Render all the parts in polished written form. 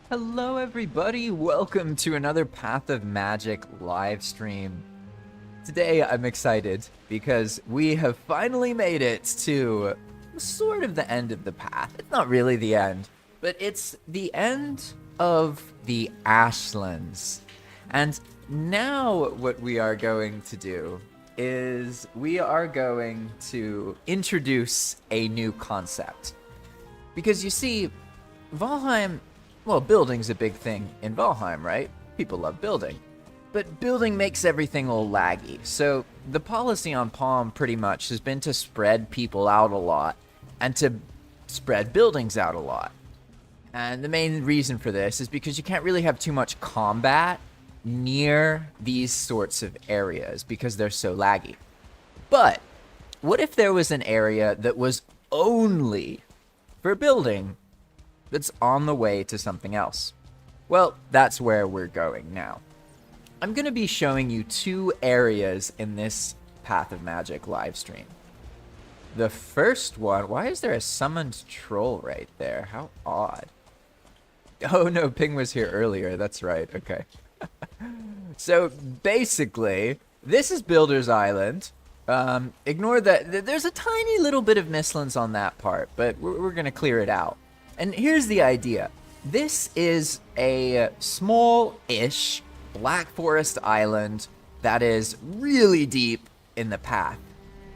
Hello everybody, welcome to another Path of Magic live stream. Today I'm excited because we have finally made it to sort of the end of the path. It's not really the end, but it's the end of the Ashlands. And now what we are going to do is we are going to introduce a new concept. Because you see, Valheim, well, building's a big thing in Valheim, right? People love building. But building makes everything all laggy. So the policy on Palm pretty much has been to spread people out a lot and to spread buildings out a lot. And the main reason for this is because you can't really have too much combat near these sorts of areas because they're so laggy. But what if there was an area that was only for building that's on the way to something else? Well, that's where we're going now. I'm going to be showing you two areas in this Path of Magic live stream. The first one, why is there a summoned troll right there? How odd. Oh no, Ping was here earlier, that's right, okay. So basically, this is Builder's Island. Ignore that, there's a tiny little bit of Mistlands on that part, but we're going to clear it out. And here's the idea. This is a small-ish Black Forest island that is really deep in the path.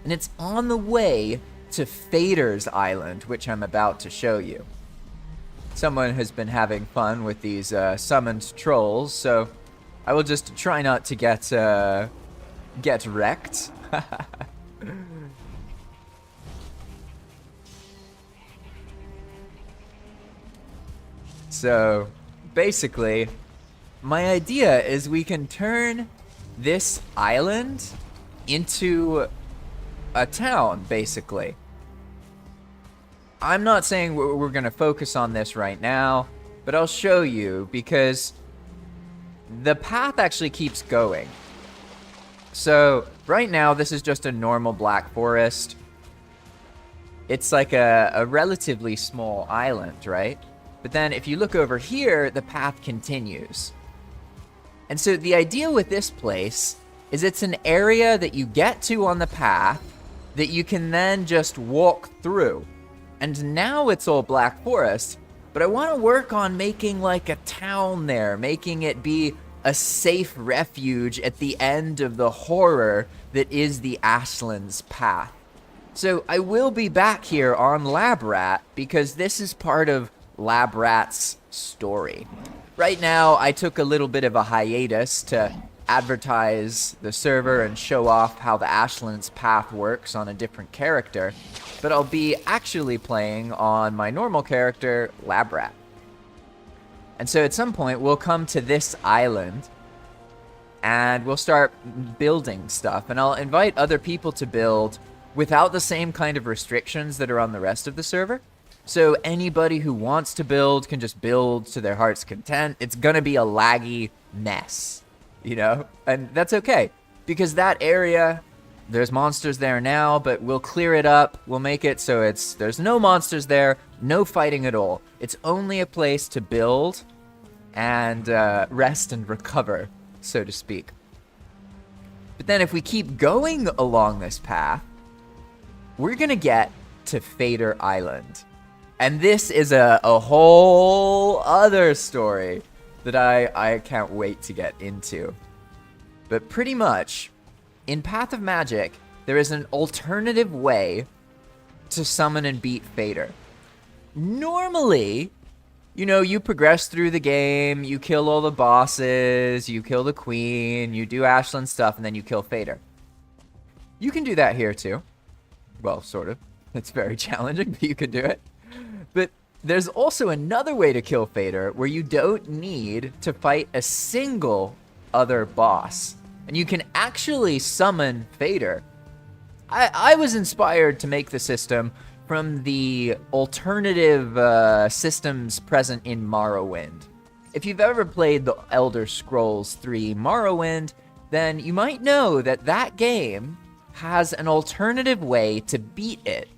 And it's on the way to Fader's Island, which I'm about to show you. Someone has been having fun with these summoned trolls, so I will just try not to get wrecked. So, basically, my idea is we can turn this island into a town, basically. I'm not saying we're going to focus on this right now, but I'll show you because the path actually keeps going. So, right now, this is just a normal Black Forest. It's like a relatively small island, right? But then if you look over here, the path continues. And so the idea with this place is it's an area that you get to on the path that you can then just walk through. And now it's all Black Forest, but I want to work on making like a town there, making it be a safe refuge at the end of the horror that is the Ashlands path. So I will be back here on Lab Rat because this is part of Lab Rat's story. Right now, I took a little bit of a hiatus to advertise the server and show off how the Ashlands path works on a different character, but I'll be actually playing on my normal character, Lab Rat. And so at some point, we'll come to this island and we'll start building stuff, and I'll invite other people to build without the same kind of restrictions that are on the rest of the server. So anybody who wants to build can just build to their heart's content. It's gonna be a laggy mess, you know? And that's okay, because that area, there's monsters there now, but we'll clear it up. We'll make it so there's no monsters there, no fighting at all. It's only a place to build and rest and recover, so to speak. But then if we keep going along this path, we're gonna get to Fader Island. And this is a whole other story that I can't wait to get into. But pretty much, in Path of Magic, there is an alternative way to summon and beat Fader. Normally, you know, you progress through the game, you kill all the bosses, you kill the queen, you do Ashland stuff, and then you kill Fader. You can do that here too. Well, sort of. It's very challenging, but you can do it. But there's also another way to kill Fader where you don't need to fight a single other boss. And you can actually summon Fader. I was inspired to make the system from the alternative systems present in Morrowind. If you've ever played the Elder Scrolls 3 Morrowind, then you might know that that game has an alternative way to beat it.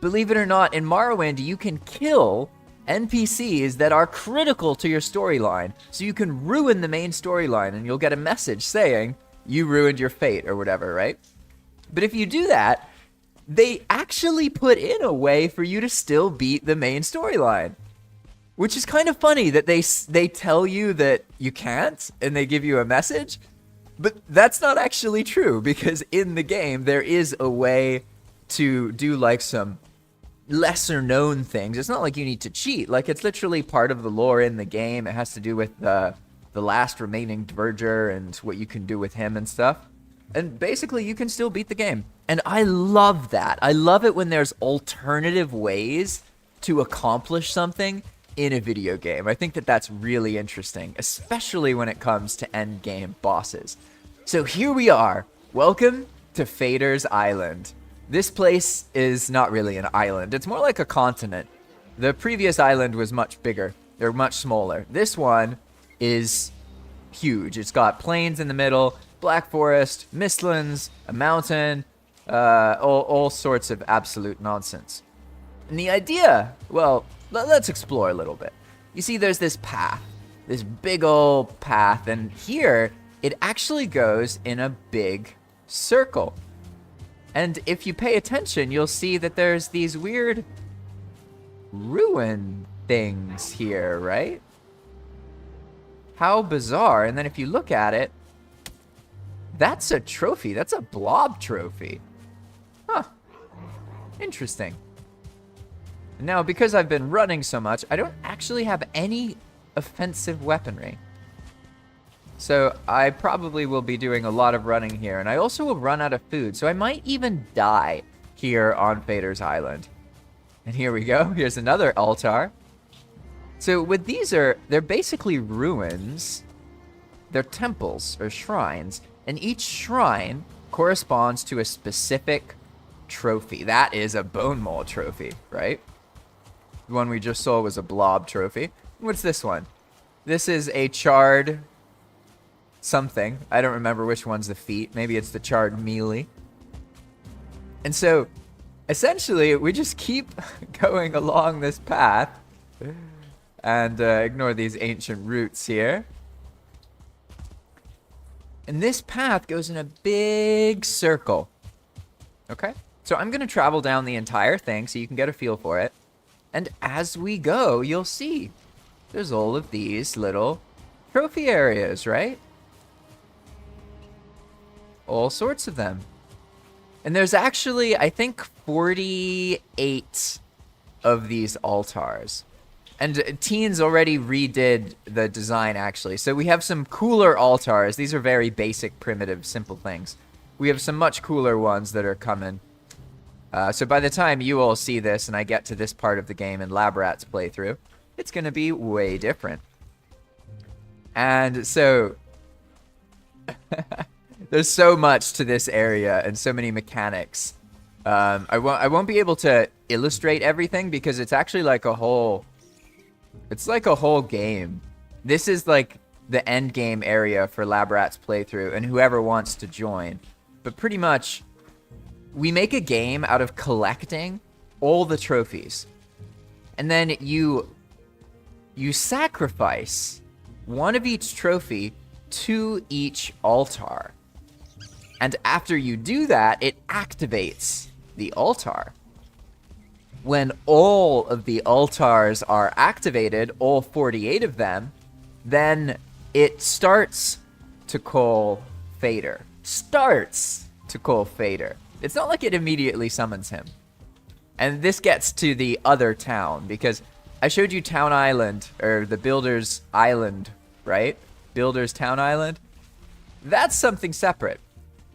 Believe it or not, in Morrowind, you can kill NPCs that are critical to your storyline. So you can ruin the main storyline and you'll get a message saying you ruined your fate or whatever, right? But if you do that, they actually put in a way for you to still beat the main storyline. Which is kind of funny that they tell you that you can't and they give you a message. But that's not actually true, because in the game there is a way to do like some lesser known things. It's not like you need to cheat. Like, it's literally part of the lore in the game. It has to do with the last remaining Verger and what you can do with him and stuff. And basically you can still beat the game. And I love that. I love it when there's alternative ways to accomplish something in a video game. I think that that's really interesting, especially when it comes to end game bosses. So here we are. Welcome to Fader's Island. This place is not really an island. It's more like a continent. The previous island was much bigger. They're much smaller. This one is huge. It's got plains in the middle, black forest, mistlands, a mountain, all sorts of absolute nonsense. And the idea, well, let's explore a little bit. You see, there's this path, this big old path, and here it actually goes in a big circle. And if you pay attention, you'll see that there's these weird ruin things here, right? How bizarre. And then if you look at it, that's a trophy. That's a blob trophy. Huh. Interesting. Now, because I've been running so much, I don't actually have any offensive weaponry. So I probably will be doing a lot of running here, and I also will run out of food, so I might even die here on Fader's Island. And here we go. Here's another altar. So what these are, they're basically ruins. They're temples or shrines, and each shrine corresponds to a specific trophy. That is a bone maul trophy, right? The one we just saw was a blob trophy. What's this one? This is a charred something. I don't remember which one's the feet. Maybe it's the charred melee. And so, essentially, we just keep going along this path and ignore these ancient roots here. And this path goes in a big circle. Okay? So I'm going to travel down the entire thing so you can get a feel for it. And as we go, you'll see there's all of these little trophy areas, right? All sorts of them. And there's actually, I think, 48 of these altars. And Teens already redid the design, actually. So we have some cooler altars. These are very basic, primitive, simple things. We have some much cooler ones that are coming. So by the time you all see this and I get to this part of the game in Labrat's playthrough, it's going to be way different. And so there's so much to this area and so many mechanics. I won't be able to illustrate everything because it's actually like a whole... It's like a whole game. This is like the end game area for Labrat's playthrough and whoever wants to join. But pretty much, we make a game out of collecting all the trophies. And then you sacrifice one of each trophy to each altar. And after you do that, it activates the altar. When all of the altars are activated, all 48 of them, then it starts to call Fader. Starts to call Fader. It's not like it immediately summons him. And this gets to the other town, because I showed you Town Island, or the Builder's Island, right? Builder's Town Island. That's something separate.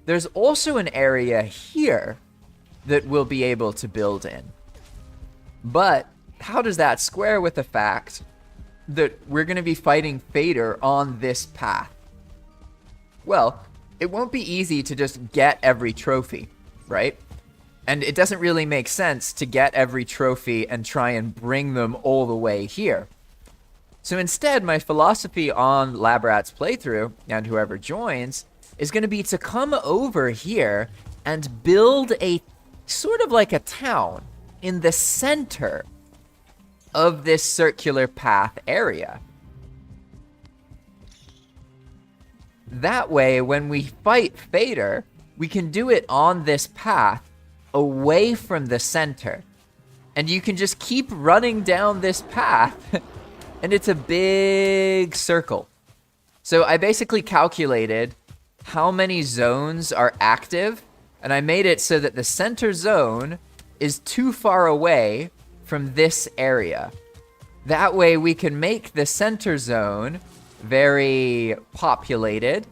There's also an area here that we'll be able to build in. But how does that square with the fact that we're going to be fighting Fader on this path? Well, it won't be easy to just get every trophy, right? And it doesn't really make sense to get every trophy and try and bring them all the way here. So instead, my philosophy on Labrat's playthrough, and whoever joins, is going to be to come over here and build a sort of like a town in the center of this circular path area. That way, when we fight Fader, we can do it on this path away from the center. And you can just keep running down this path, and it's a big circle. So I basically calculated how many zones are active, and I made it so that the center zone is too far away from this area. That way we can make the center zone very populated,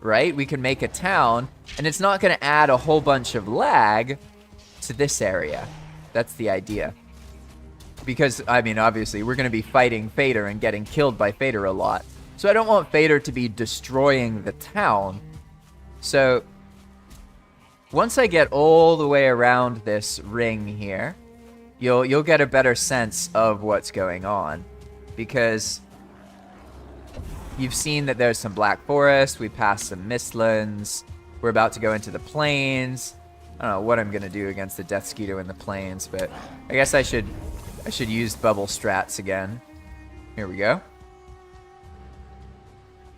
right? We can make a town, and it's not gonna add a whole bunch of lag to this area. That's the idea. Because, I mean, obviously, we're gonna be fighting Fader and getting killed by Fader a lot. So I don't want Fader to be destroying the town. So once I get all the way around this ring here, you'll get a better sense of what's going on. Because you've seen that there's some Black Forest, we passed some Mistlands, we're about to go into the plains. I don't know what I'm gonna do against the Death Skeeto in the plains, but I guess I should use bubble strats again. Here we go.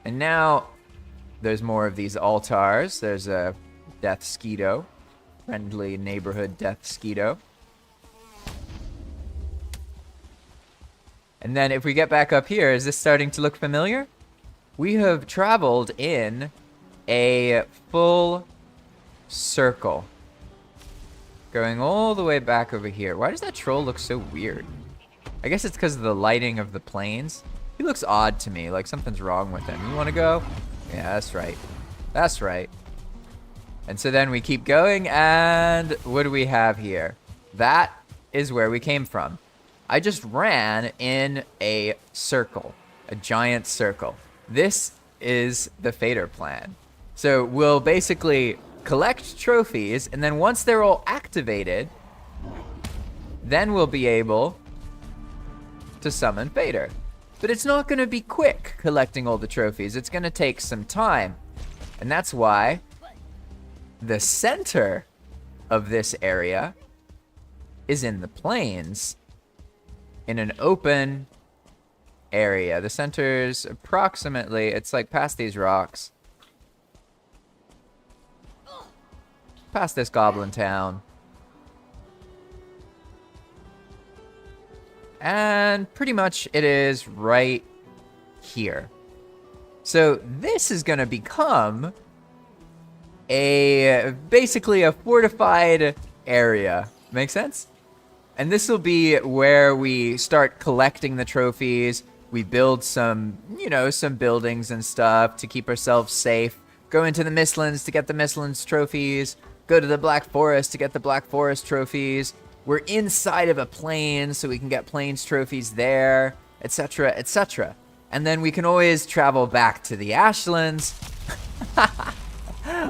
And now there's more of these altars. There's a Death Skeeto, friendly neighborhood Death Skeeto. And then if we get back up here, is this starting to look familiar? We have traveled in a full circle, going all the way back over here. Why does that troll look so weird? I guess it's because of the lighting of the plains. He looks odd to me, like something's wrong with him. You want to go? Yeah, that's right. That's right. And so then we keep going, and what do we have here? That is where we came from. I just ran in a circle, a giant circle. This is the Fader plan. So we'll basically collect trophies, and then once they're all activated, then we'll be able to summon Fader. But it's not going to be quick collecting all the trophies. It's going to take some time. And that's why the center of this area is in the plains, in an open area. The center's approximately, it's like past these rocks, past this goblin town, and pretty much it is right here. So this is gonna become basically a fortified area. Make sense? And this will be where we start collecting the trophies. We build some, some buildings and stuff to keep ourselves safe. Go into the Mistlands to get the Mistlands trophies. Go to the Black Forest to get the Black Forest trophies. We're inside of a plain, so we can get plains trophies there, etc., etc. And then we can always travel back to the Ashlands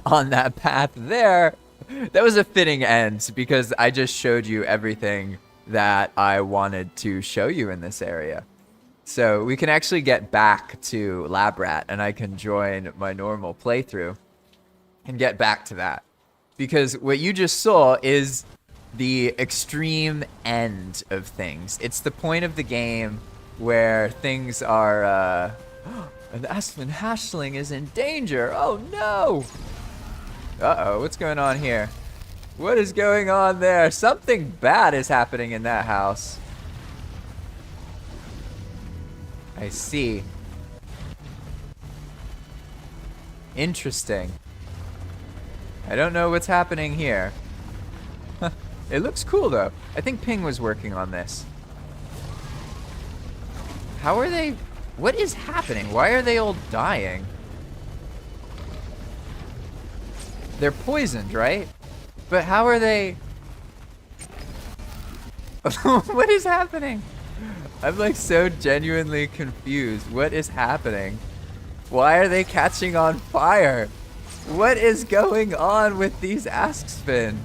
on that path there. That was a fitting end, because I just showed you everything that I wanted to show you in this area. So we can actually get back to Labrat, and I can join my normal playthrough and get back to that. Because what you just saw is the extreme end of things. It's the point of the game where things are, an Aspen hatchling is in danger. Oh no! Uh-oh, what's going on here? What is going on there? Something bad is happening in that house. I see. Interesting. I don't know what's happening here. It looks cool though. I think Ping was working on this. How are they? What is happening? Why are they all dying? They're poisoned, right? But how are they? What is happening? I'm like so genuinely confused. What is happening? Why are they catching on fire? What is going on with these Askspin?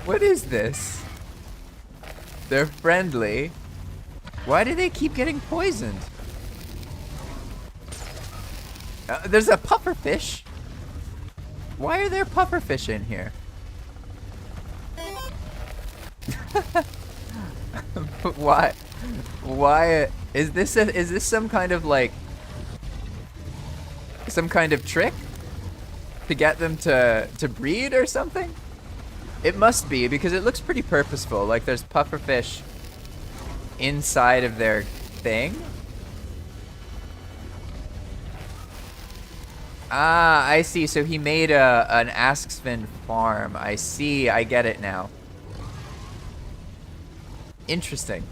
What is this? They're friendly. Why do they keep getting poisoned? There's a pufferfish. Why are there pufferfish in here? Why? Why is this some kind of like some kind of trick to get them to breed or something? It must be, because it looks pretty purposeful. Like there's pufferfish inside of their thing. Ah, I see. So he made an Askspin farm. I see. I get it now. Interesting.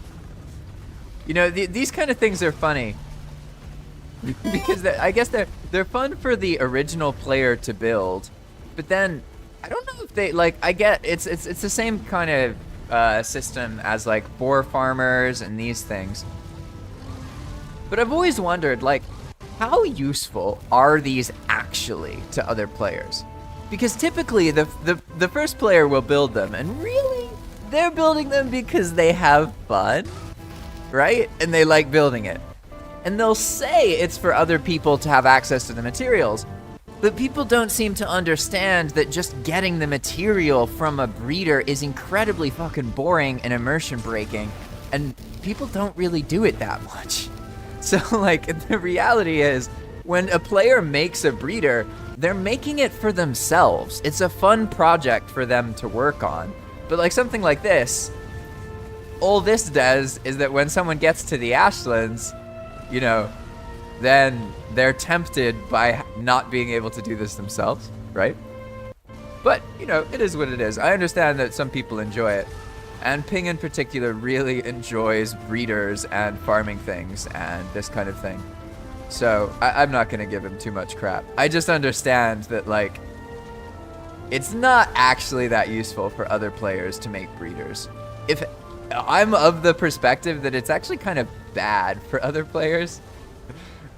You know, these kind of things are funny because I guess they're fun for the original player to build, but then I don't know if they like. I get it's the same kind of system as like boar farmers and these things. But I've always wondered, like, how useful are these actually to other players? Because typically the first player will build them, and really they're building them because they have fun, right? And they like building it. And they'll say it's for other people to have access to the materials, but people don't seem to understand that just getting the material from a breeder is incredibly fucking boring and immersion breaking, and people don't really do it that much. So like, the reality is, when a player makes a breeder, they're making it for themselves. It's a fun project for them to work on. But like something like this, all this does is that when someone gets to the Ashlands, you know, then they're tempted by not being able to do this themselves, right? But, you know, it is what it is. I understand that some people enjoy it. And Ping in particular really enjoys breeders and farming things and this kind of thing. So I'm not going to give him too much crap. I just understand that, like, it's not actually that useful for other players to make breeders. If I'm of the perspective that it's actually kind of bad for other players,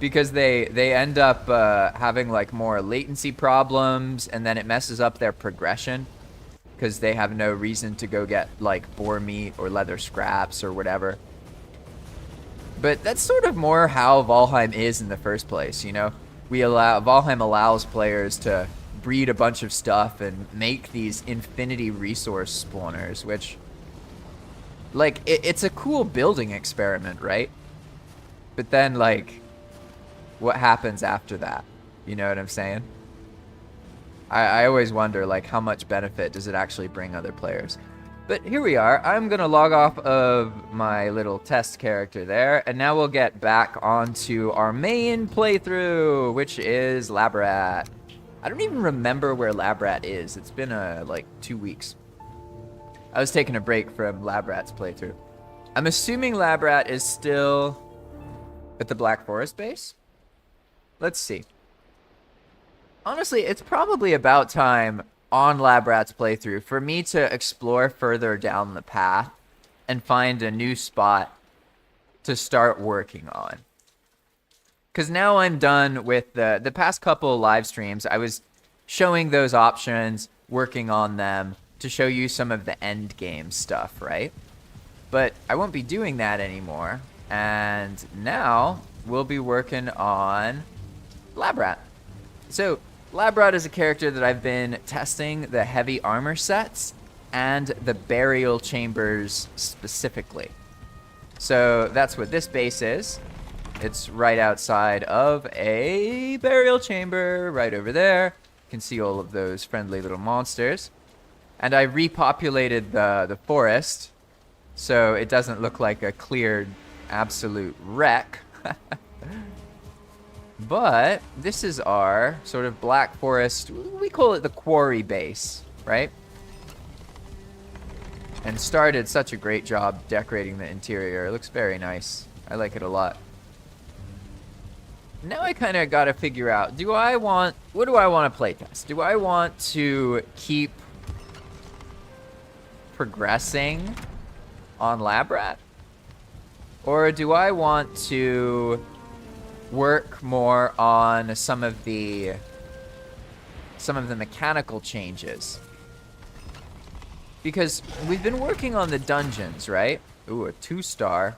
because they end up having like more latency problems, and then it messes up their progression because they have no reason to go get like boar meat or leather scraps or whatever. But that's sort of more how Valheim is in the first place, you know? Valheim allows players to breed a bunch of stuff and make these infinity resource spawners, which, like, it's a cool building experiment, right? But then, like, what happens after that? You know what I'm saying? I always wonder, like, how much benefit does it actually bring other players? But here we are. I'm going to log off of my little test character there, and now we'll get back onto our main playthrough, which is Labrat. I don't even remember where Labrat is. It's been, like, 2 weeks. I was taking a break from Labrat's playthrough. I'm assuming Labrat is still at the Black Forest base? Let's see. Honestly, it's probably about time on Labrat's playthrough for me to explore further down the path and find a new spot to start working on. Because now I'm done with the past couple of live streams. I was showing those options, working on them to show you some of the end game stuff, right? But I won't be doing that anymore. And now we'll be working on Labrat. So Labrat is a character that I've been testing the heavy armor sets and the burial chambers specifically. So that's what this base is. It's right outside of a burial chamber right over there. You can see all of those friendly little monsters. And I repopulated the forest so it doesn't look like a cleared absolute wreck. But this is our sort of Black Forest, we call it the quarry base, right? And Star did such a great job decorating the interior. It looks very nice. I like it a lot. Now I kind of got to figure out, what do I want to playtest? Do I want to keep progressing on Labrat? Or do I want to work more on some of the mechanical changes? Because we've been working on the dungeons, right? Ooh, a 2-star.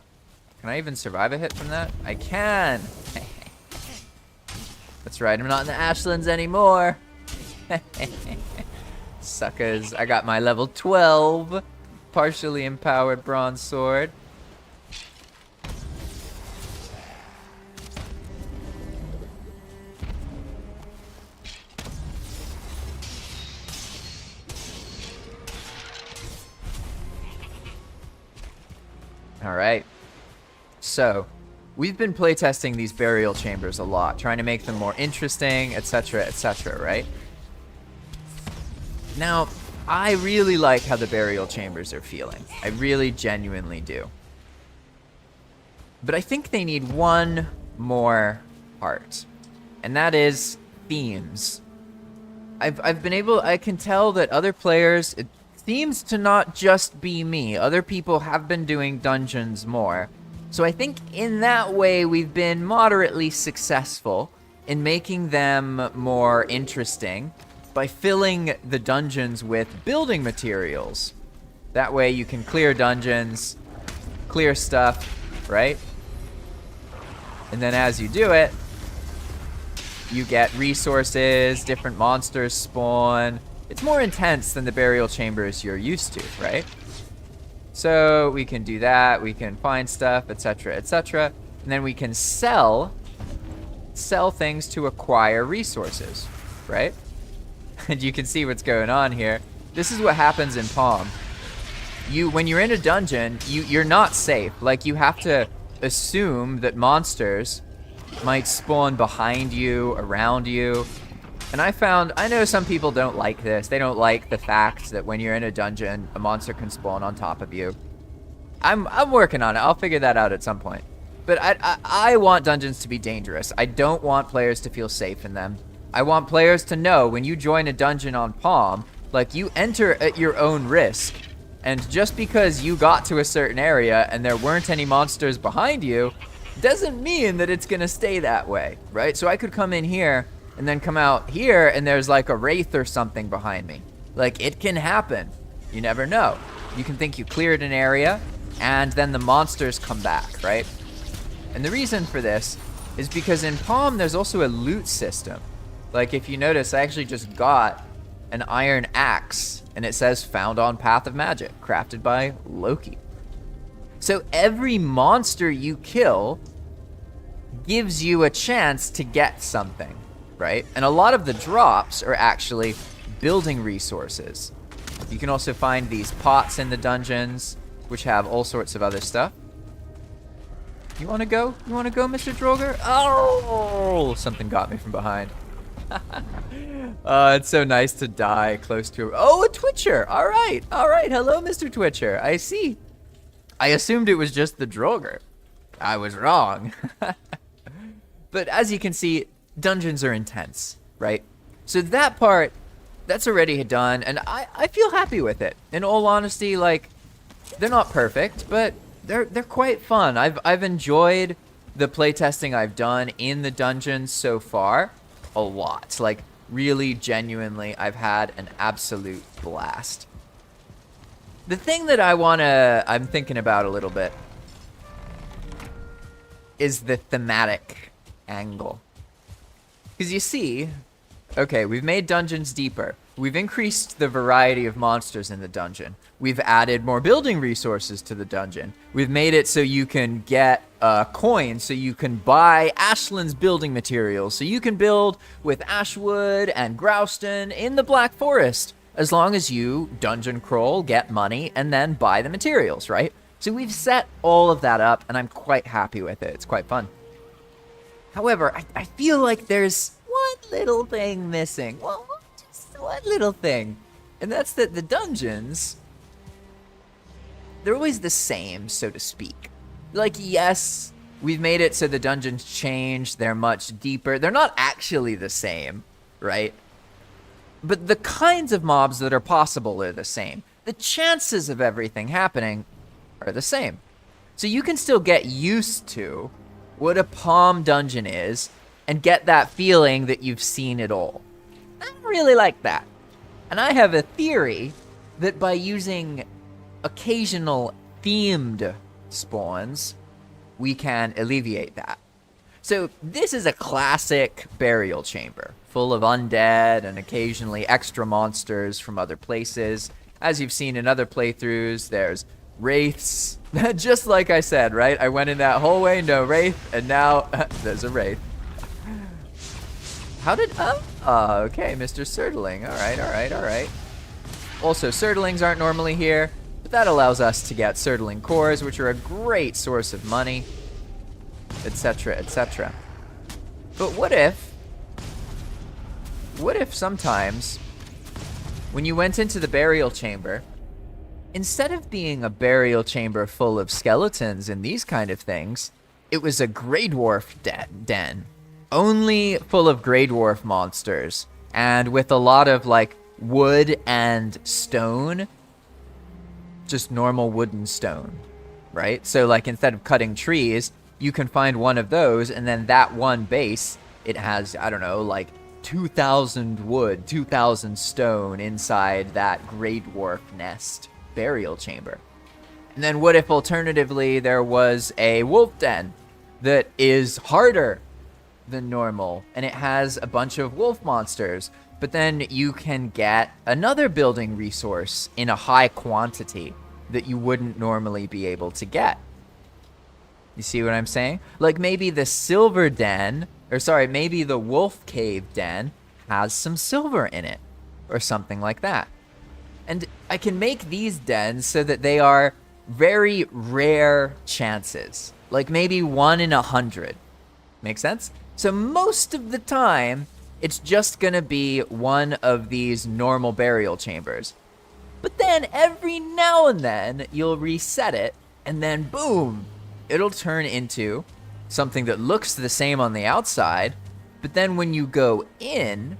Can I even survive a hit from that? I can. That's right, I'm not in the Ashlands anymore. Suckers. I got my level 12 partially empowered bronze sword. All right. So, we've been playtesting these burial chambers a lot, trying to make them more interesting, etc., right? Now, I really like how the burial chambers are feeling. I really genuinely do. But I think they need one more part, and that is themes. I can tell that other players, it seems to not just be me. Other people have been doing dungeons more. So I think in that way we've been moderately successful in making them more interesting by filling the dungeons with building materials. That way you can clear dungeons, clear stuff, right? And then as you do it, you get resources, different monsters spawn. It's more intense than the burial chambers you're used to, right? So we can do that, we can find stuff, etc., and then we can sell things to acquire resources, right? And you can see what's going on here. This is what happens in Palm. When you're in a dungeon, you're not safe. Like, you have to assume that monsters might spawn behind you, around you. And I know some people don't like this. They don't like the fact that when you're in a dungeon, a monster can spawn on top of you. I'm working on it. I'll figure that out at some point. But I want dungeons to be dangerous. I don't want players to feel safe in them. I want players to know when you join a dungeon on Palm, like, you enter at your own risk. And just because you got to a certain area and there weren't any monsters behind you, doesn't mean that it's gonna stay that way, right? So I could come in here and then come out here and there's like a wraith or something behind me. Like, it can happen. You never know. You can think you cleared an area and then the monsters come back, right? And the reason for this is because in Palm there's also a loot system. Like, if you notice, I actually just got an iron axe and it says found on Path of Magic, crafted by Loki. So every monster you kill gives you a chance to get something, right? And a lot of the drops are actually building resources. You can also find these pots in the dungeons, which have all sorts of other stuff. You wanna go? You wanna go, Mr. Droger? Oh, something got me from behind. It's so nice to die close to a Twitcher. All right. Hello, Mr. Twitcher. I see. I assumed it was just the Droger. I was wrong. But as you can see, dungeons are intense, right? So that part, that's already done, and I feel happy with it. In all honesty, like, they're not perfect, but they're quite fun. I've enjoyed the playtesting I've done in the dungeons so far a lot. Like, really, genuinely, I've had an absolute blast. The thing that I'm thinking about a little bit is the thematic angle. Because you see, okay, we've made dungeons deeper. We've increased the variety of monsters in the dungeon. We've added more building resources to the dungeon. We've made it so you can get coins, so you can buy Ashland's building materials, so you can build with Ashwood and Grouston in the Black Forest, as long as you dungeon crawl, get money, and then buy the materials, right? So we've set all of that up, and I'm quite happy with it. It's quite fun. However, I feel like there's one little thing missing. Well, just one little thing. And that's that the dungeons, they're always the same, so to speak. Like, yes, we've made it so the dungeons change. They're much deeper. They're not actually the same, right? But the kinds of mobs that are possible are the same. The chances of everything happening are the same. So you can still get used to what a Palm dungeon is and get that feeling that you've seen it all. I really like that. And I have a theory that by using occasional themed spawns, we can alleviate that. So this is a classic burial chamber full of undead and occasionally extra monsters from other places. As you've seen in other playthroughs, there's wraiths. Just like I said, right? I went in that hallway, no wraith, and now there's a wraith. How did... Oh, okay, Mr. Surtling. All right. Also, Surtlings aren't normally here, but that allows us to get Surtling cores, which are a great source of money, etc., etc. But what if sometimes when you went into the burial chamber, instead of being a burial chamber full of skeletons and these kind of things, it was a Grey Dwarf den. Only full of Grey Dwarf monsters, and with a lot of, like, wood and stone. Just normal wood and stone, right? So, like, instead of cutting trees, you can find one of those, and then that one base, it has, I don't know, like 2,000 wood, 2,000 stone inside that Grey Dwarf nest burial chamber. And then what if alternatively there was a wolf den that is harder than normal, and it has a bunch of wolf monsters, but then you can get another building resource in a high quantity that you wouldn't normally be able to get. You see what I'm saying? Like maybe the silver den, or sorry, maybe the wolf cave den has some silver in it, or something like that. And I can make these dens so that they are very rare chances, like maybe 1 in 100. Make sense? So most of the time, it's just gonna be one of these normal burial chambers. But then every now and then, you'll reset it, and then boom, it'll turn into something that looks the same on the outside, but then when you go in,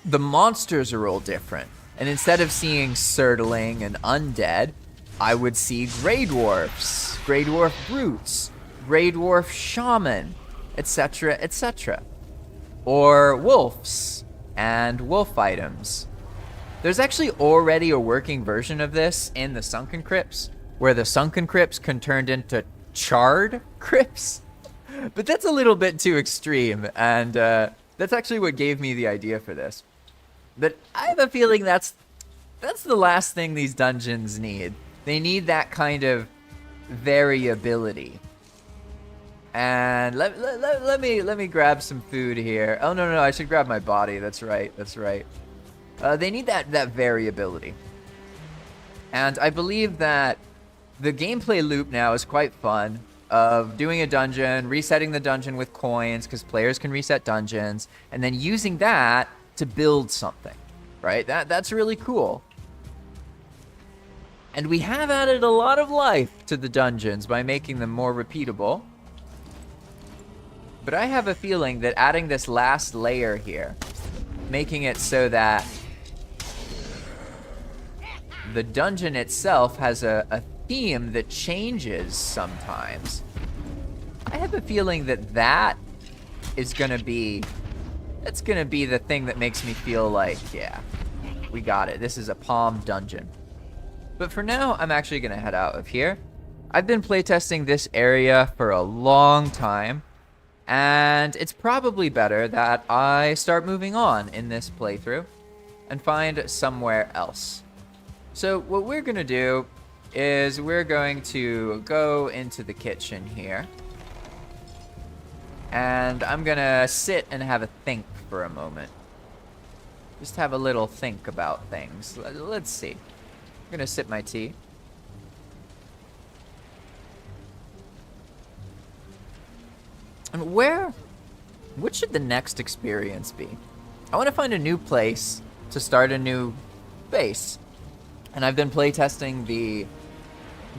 the monsters are all different. And instead of seeing Surtling and undead, I would see Grey Dwarfs, Grey Dwarf Brutes, Grey Dwarf Shaman, etc., etc. Or wolves and wolf items. There's actually already a working version of this in the Sunken Crypts, where the Sunken Crypts can turn into charred crypts. But that's a little bit too extreme, and that's actually what gave me the idea for this. But I have a feeling that's the last thing these dungeons need. They need that kind of variability. And let me grab some food here. Oh no, I should grab my body. That's right. They need that variability. And I believe that the gameplay loop now is quite fun, of doing a dungeon, resetting the dungeon with coins, because players can reset dungeons, and then using that to build something, right? That's really cool. And we have added a lot of life to the dungeons by making them more repeatable. But I have a feeling that adding this last layer here, making it so that the dungeon itself has a theme that changes sometimes, I have a feeling that is gonna be, that's gonna be the thing that makes me feel like, yeah, we got it. This is a Palm dungeon. But for now, I'm actually gonna head out of here. I've been playtesting this area for a long time, and it's probably better that I start moving on in this playthrough and find somewhere else. So what we're gonna do is we're going to go into the kitchen here, and I'm gonna sit and have a think for a moment. Just have a little think about things. Let's see. I'm gonna sip my tea. And what should the next experience be? I want to find a new place to start a new base. And I've been playtesting the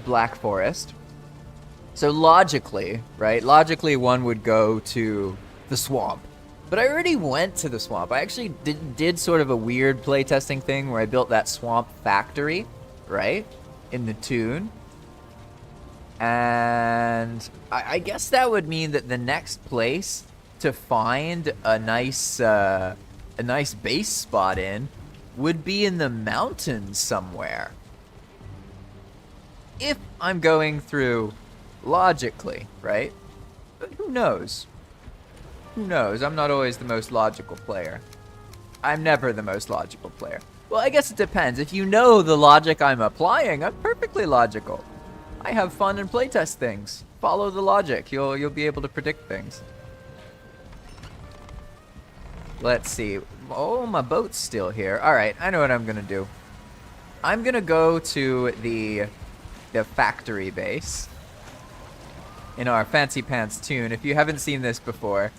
Black Forest. So logically, right? Logically, one would go to the swamp. But I already went to the swamp. I actually did sort of a weird playtesting thing where I built that swamp factory, right? In the Toon. And I guess that would mean that the next place to find a nice base spot in would be in the mountains somewhere. If I'm going through logically, right? But who knows? Who knows? I'm not always the most logical player. I'm never the most logical player. Well, I guess it depends. If you know the logic I'm applying, I'm perfectly logical. I have fun and playtest things. Follow the logic. You'll be able to predict things. Let's see. Oh, my boat's still here. All right, I know what I'm gonna do. I'm gonna go to the factory base in our Fancy Pants tune. If you haven't seen this before,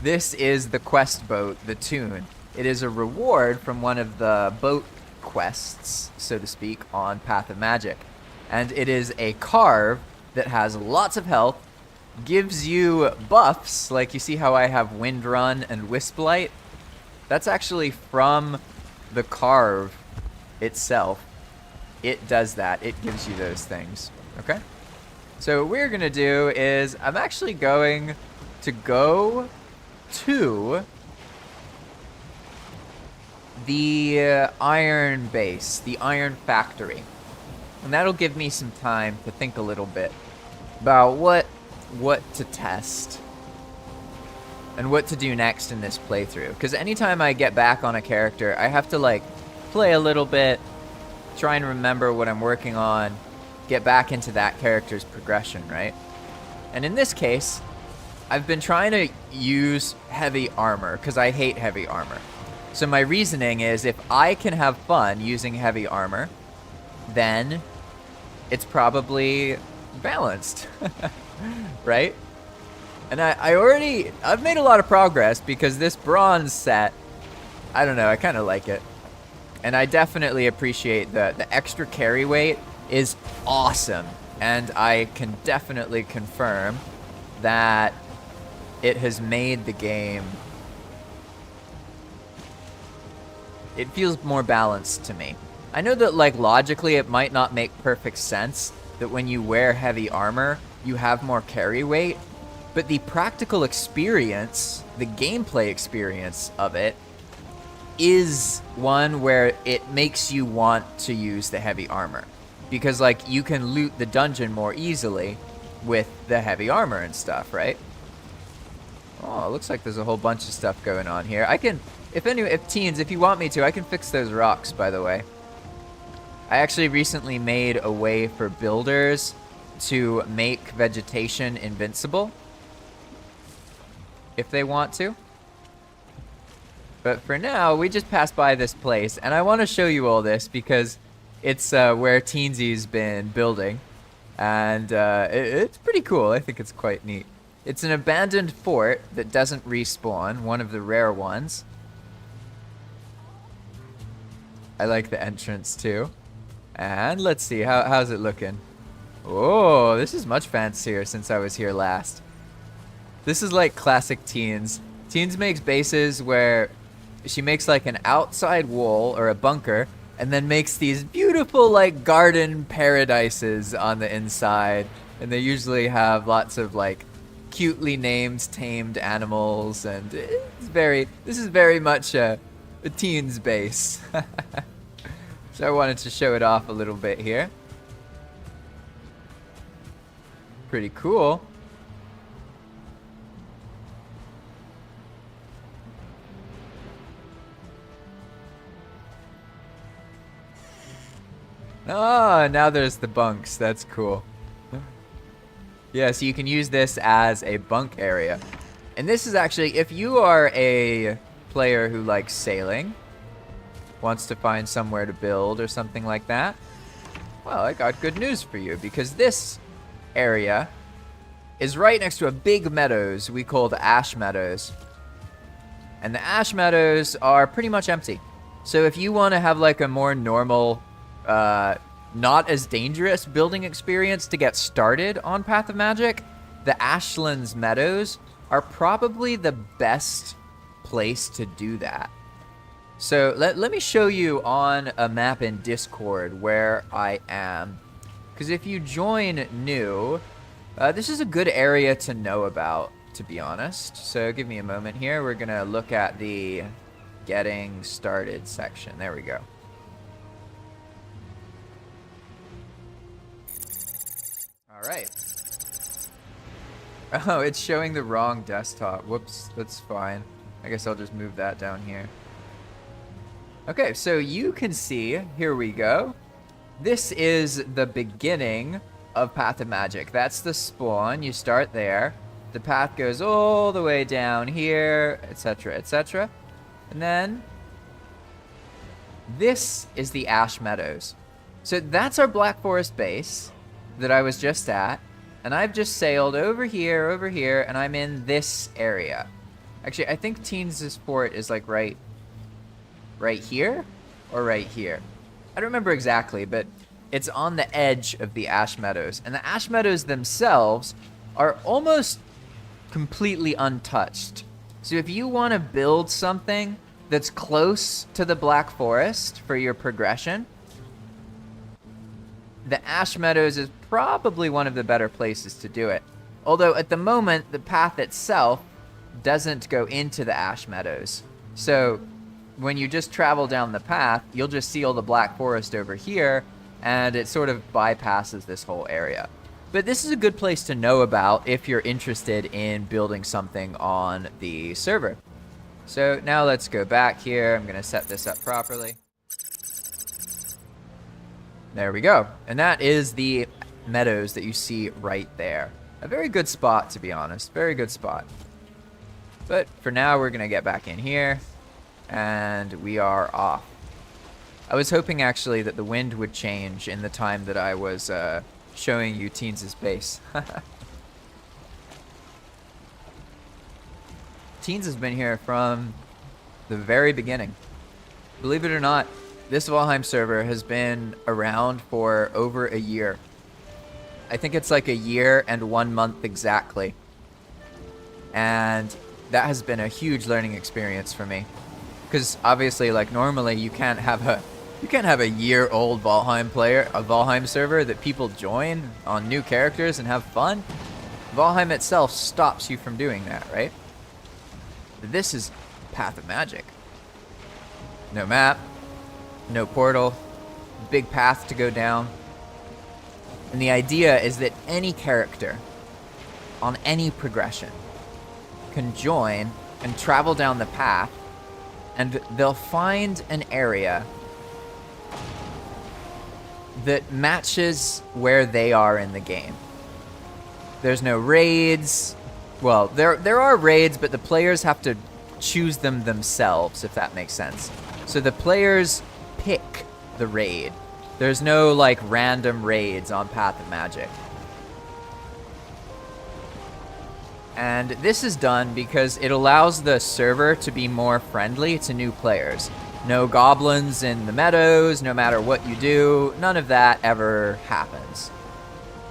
this is the quest boat, the tune. It is a reward from one of the boat quests, so to speak, on Path of Magic. And it is a carve that has lots of health, gives you buffs, like you see how I have Wind Run and Wisp Light. That's actually from the carve itself. It does that. It gives you those things. Okay? So what we're going to do is I'm actually going to go to the iron base, the iron factory. And that'll give me some time to think a little bit about what to test and what to do next in this playthrough. Because anytime I get back on a character, I have to like play a little bit, try and remember what I'm working on, get back into that character's progression, right? And in this case, I've been trying to use heavy armor because I hate heavy armor. So my reasoning is if I can have fun using heavy armor, then it's probably balanced, right? And I've made a lot of progress because this bronze set, I don't know, I kind of like it. And I definitely appreciate the extra carry weight is awesome. And I can definitely confirm that it has made the game, it feels more balanced to me. I know that like logically it might not make perfect sense that when you wear heavy armor, you have more carry weight, but the practical experience, the gameplay experience of it is one where it makes you want to use the heavy armor. Because like you can loot the dungeon more easily with the heavy armor and stuff, right? Oh, it looks like there's a whole bunch of stuff going on here. I can, if teens, if you want me to, I can fix those rocks, by the way. I actually recently made a way for builders to make vegetation invincible, if they want to. But for now, we just passed by this place, and I want to show you all this because it's where Teensy's been building, and it's pretty cool. I think it's quite neat. It's an abandoned fort that doesn't respawn, one of the rare ones. I like the entrance too. And let's see, how's it looking? Oh, this is much fancier since I was here last. This is like classic Teens. Teens makes bases where she makes like an outside wall or a bunker and then makes these beautiful like garden paradises on the inside. And they usually have lots of like cutely named tamed animals, and this is very much a Teens base. So I wanted to show it off a little bit here. Pretty cool. Oh, now there's the bunks. That's cool. Yeah, so you can use this as a bunk area. And this is actually, if you are a player who likes sailing, wants to find somewhere to build or something like that, well, I got good news for you, because this area is right next to a big meadows we call the Ash Meadows. And the Ash Meadows are pretty much empty. So if you want to have like a more normal, not as dangerous building experience to get started on Path of Magic, the Ashlands Meadows are probably the best place to do that. So let me show you on a map in Discord where I am. Because if you join new, this is a good area to know about, to be honest. So give me a moment here. We're going to look at the getting started section. There we go. All right. Oh, it's showing the wrong desktop. Whoops, that's fine. I guess I'll just move that down here. Okay, so you can see, here we go. This is the beginning of Path of Magic. That's the spawn. You start there. The path goes all the way down here, etc., etc. And then this is the Ash Meadows. So that's our Black Forest base that I was just at. And I've just sailed over here, and I'm in this area. Actually, I think Teens' fort is like right here or right here. I don't remember exactly, but it's on the edge of the Ash Meadows. And the Ash Meadows themselves are almost completely untouched. So if you want to build something that's close to the Black Forest for your progression, the Ash Meadows is probably one of the better places to do it. Although at the moment, the path itself doesn't go into the Ash Meadows. So when you just travel down the path, you'll just see all the Black Forest over here, and it sort of bypasses this whole area. But this is a good place to know about if you're interested in building something on the server. So now let's go back here. I'm going to set this up properly. There we go. And that is the meadows that you see right there. A very good spot, to be honest. Very good spot. But for now, we're going to get back in here. And we are off. I was hoping, actually, that the wind would change in the time that I was showing you Teens' base. Teens has been here from the very beginning. Believe it or not, this Valheim server has been around for over a year. I think it's like a year and 1 month exactly. And that has been a huge learning experience for me. Because obviously, like, normally you can't have a year-old Valheim player, a Valheim server that people join on new characters and have fun. Valheim itself stops you from doing that, right? This is Path of Magic. No map, no portal, big path to go down. And the idea is that any character on any progression can join and travel down the path, and they'll find an area that matches where they are in the game. There's no raids. Well, there are raids, but the players have to choose them themselves, if that makes sense. So the players pick the raid. There's no, like, random raids on Path of Magic. And this is done because it allows the server to be more friendly to new players. No goblins in the meadows, no matter what you do, none of that ever happens.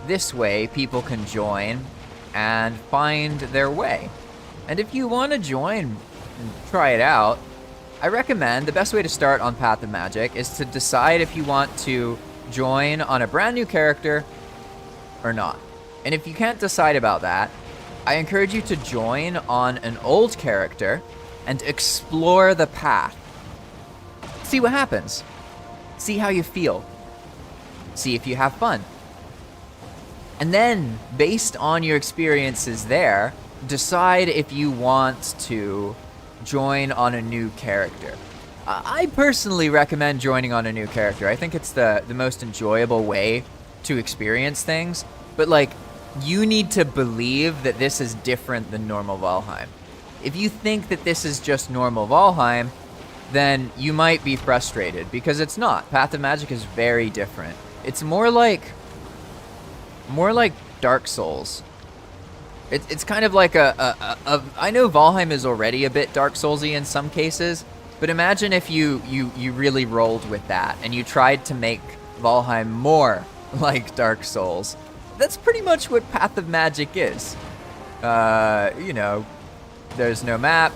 This way, people can join and find their way. And if you want to join and try it out, I recommend the best way to start on Path of Magic is to decide if you want to join on a brand new character or not. And if you can't decide about that, I encourage you to join on an old character and explore the path. See what happens. See how you feel. See if you have fun. And then, based on your experiences there, decide if you want to join on a new character. I personally recommend joining on a new character. I think it's the most enjoyable way to experience things. But, like, you need to believe that this is different than normal Valheim. If you think that this is just normal Valheim, then you might be frustrated, because it's not. Path of Magic is very different. It's more like Dark Souls. It's kind of like I know Valheim is already a bit Dark Soulsy in some cases, but imagine if you really rolled with that and you tried to make Valheim more like Dark Souls. That's pretty much what Path of Magic is. You know, there's no map,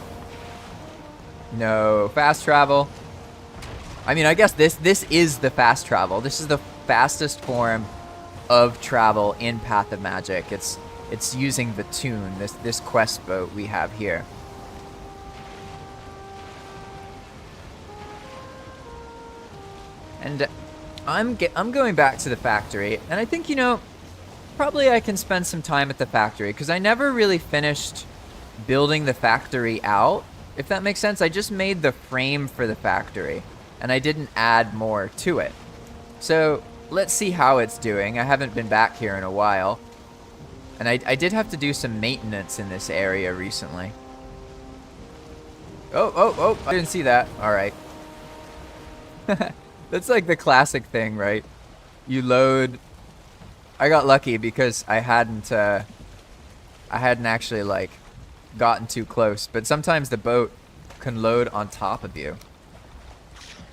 no fast travel. I mean, I guess this is the fast travel. This is the fastest form of travel in Path of Magic. It's using the tune, this quest boat we have here. And I'm going back to the factory, and I think, you know, probably I can spend some time at the factory, because I never really finished building the factory out, if that makes sense. I just made the frame for the factory, and I didn't add more to it. So let's see how it's doing. I haven't been back here in a while, and I did have to do some maintenance in this area recently. Oh, I didn't see that. All right. That's like the classic thing, right? You load. I got lucky because I hadn't actually like gotten too close, but sometimes the boat can load on top of you.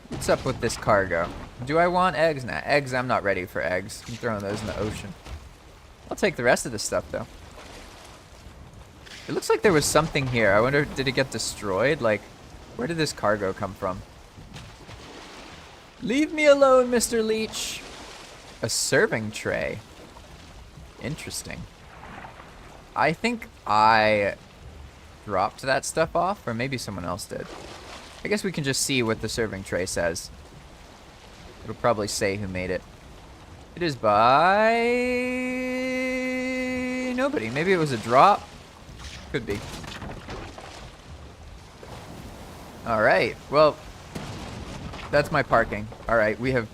What's up with this cargo? Do I want eggs? Nah, eggs, I'm not ready for eggs. I'm throwing those in the ocean. I'll take the rest of this stuff though. It looks like there was something here. I wonder, did it get destroyed? Like, where did this cargo come from? Leave me alone, Mr. Leech. A serving tray. Interesting. I think I dropped that stuff off, or maybe someone else did. I guess we can just see what the serving tray says. It'll probably say who made it. It is by nobody. Maybe it was a drop. Could be. All right. Well, that's my parking. All right. We have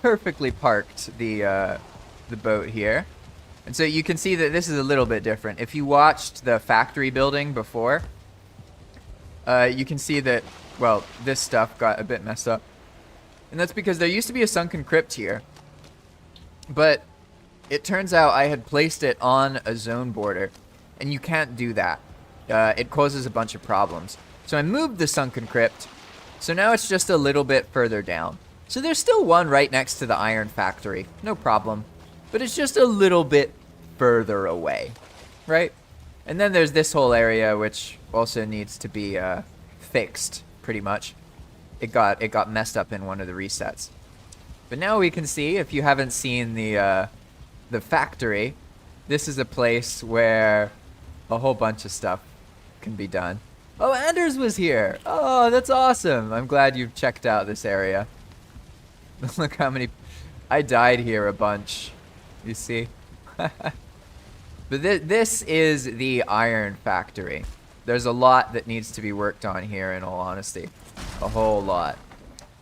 perfectly parked the boat here. And so you can see that this is a little bit different. If you watched the factory building before, you can see that, well, this stuff got a bit messed up. And that's because there used to be a sunken crypt here. But it turns out I had placed it on a zone border, and you can't do that. It causes a bunch of problems. So I moved the sunken crypt, so now it's just a little bit further down. So there's still one right next to the iron factory, no problem. But it's just a little bit further away, right? And then there's this whole area, which also needs to be fixed, pretty much. It got messed up in one of the resets. But now we can see, if you haven't seen the factory, this is a place where a whole bunch of stuff can be done. Oh, Anders was here. Oh, that's awesome. I'm glad you've checked out this area. Look how many... I died here a bunch. You see? But this is the iron factory. There's a lot that needs to be worked on here, in all honesty. A whole lot.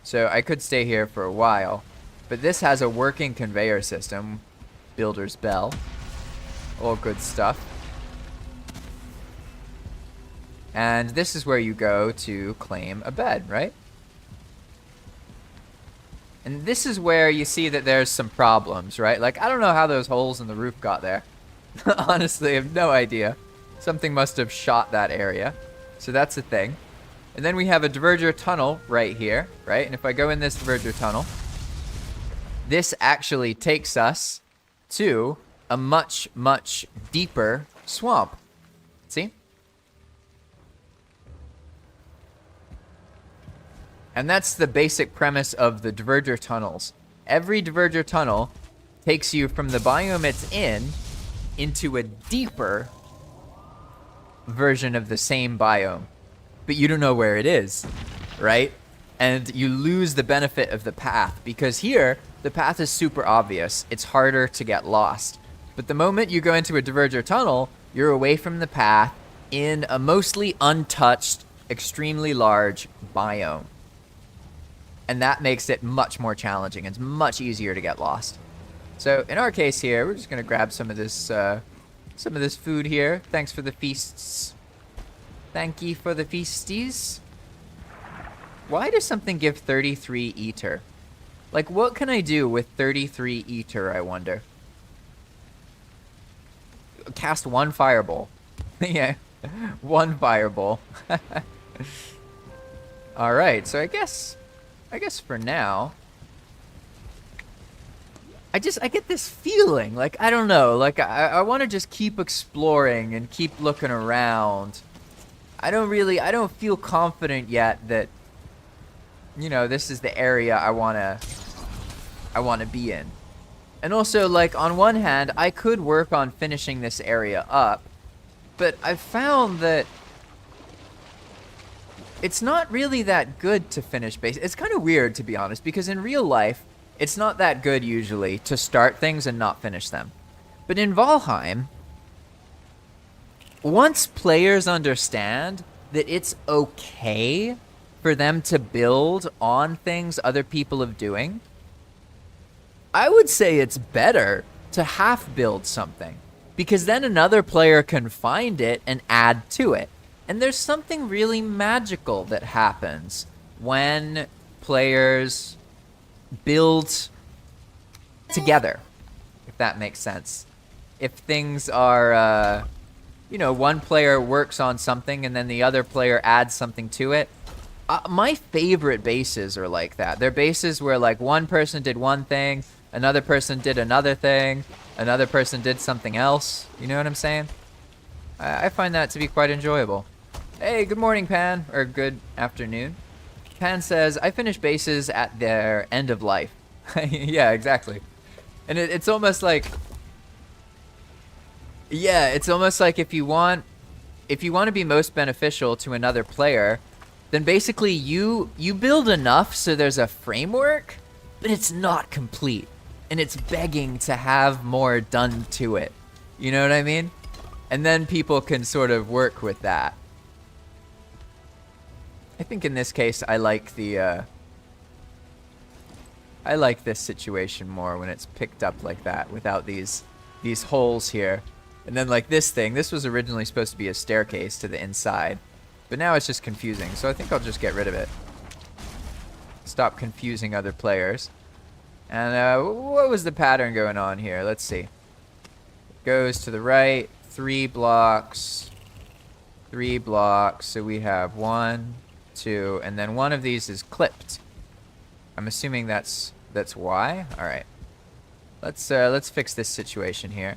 So I could stay here for a while. But this has a working conveyor system. Builder's bell. All good stuff. And this is where you go to claim a bed, right? And this is where you see that there's some problems, right? Like, I don't know how those holes in the roof got there. Honestly, I have no idea. Something must have shot that area. So that's a thing. And then we have a diverger tunnel right here, right? And if I go in this diverger tunnel, this actually takes us to a much, much deeper swamp. See? And that's the basic premise of the diverger tunnels. Every diverger tunnel takes you from the biome it's in into a deeper version of the same biome. But you don't know where it is, right? And you lose the benefit of the path, because here, the path is super obvious. It's harder to get lost. But the moment you go into a diverger tunnel, you're away from the path in a mostly untouched, extremely large biome. And that makes it much more challenging. It's much easier to get lost. So in our case here, we're just gonna grab some of this food here. Thanks for the feasts. Thank ye for the feasties. Why does something give 33 ether? Like, what can I do with 33 ether, I wonder? Cast one fireball. Yeah, one fireball. All right, so I guess for now, I get this feeling, like, I don't know, like, I want to just keep exploring and keep looking around. I don't feel confident yet that, you know, this is the area I want to be in. And also, like, on one hand, I could work on finishing this area up, but I've found that it's not really that good to finish base. It's kind of weird, to be honest, because in real life, it's not that good usually to start things and not finish them. But in Valheim, once players understand that it's okay for them to build on things other people are doing, I would say it's better to half build something, because then another player can find it and add to it. And there's something really magical that happens when players build together, if that makes sense. If things are, one player works on something and then the other player adds something to it. My favorite bases are like that. They're bases where like one person did one thing, another person did another thing, another person did something else. You know what I'm saying? I find that to be quite enjoyable. Hey, good morning, Pan, or good afternoon. Pan says, I finish bases at their end of life. Yeah, exactly. And it's almost like, yeah, it's almost like if you want to be most beneficial to another player, then basically you build enough so there's a framework, but it's not complete. And it's begging to have more done to it. You know what I mean? And then people can sort of work with that. I think in this case, I like the, I like this situation more when it's picked up like that, without these holes here. And then like this thing, this was originally supposed to be a staircase to the inside, but now it's just confusing, so I think I'll just get rid of it. Stop confusing other players. And what was the pattern going on here? Let's see. It goes to the right, 3 blocks, 3 blocks, so we have 1, 2, and then one of these is clipped. I'm assuming that's why. All right, let's fix this situation here.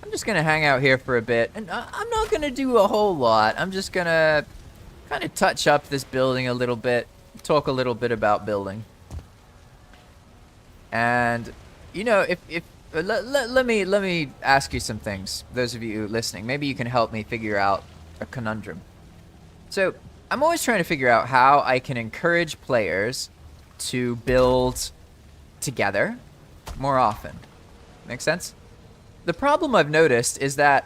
I'm just gonna hang out here for a bit, and I'm not gonna do a whole lot. I'm just gonna kind of touch up this building a little bit, talk a little bit about building. And if let me ask you some things, those of you listening. Maybe you can help me figure out a conundrum. So I'm always trying to figure out how I can encourage players to build together more often. Make sense? The problem I've noticed is that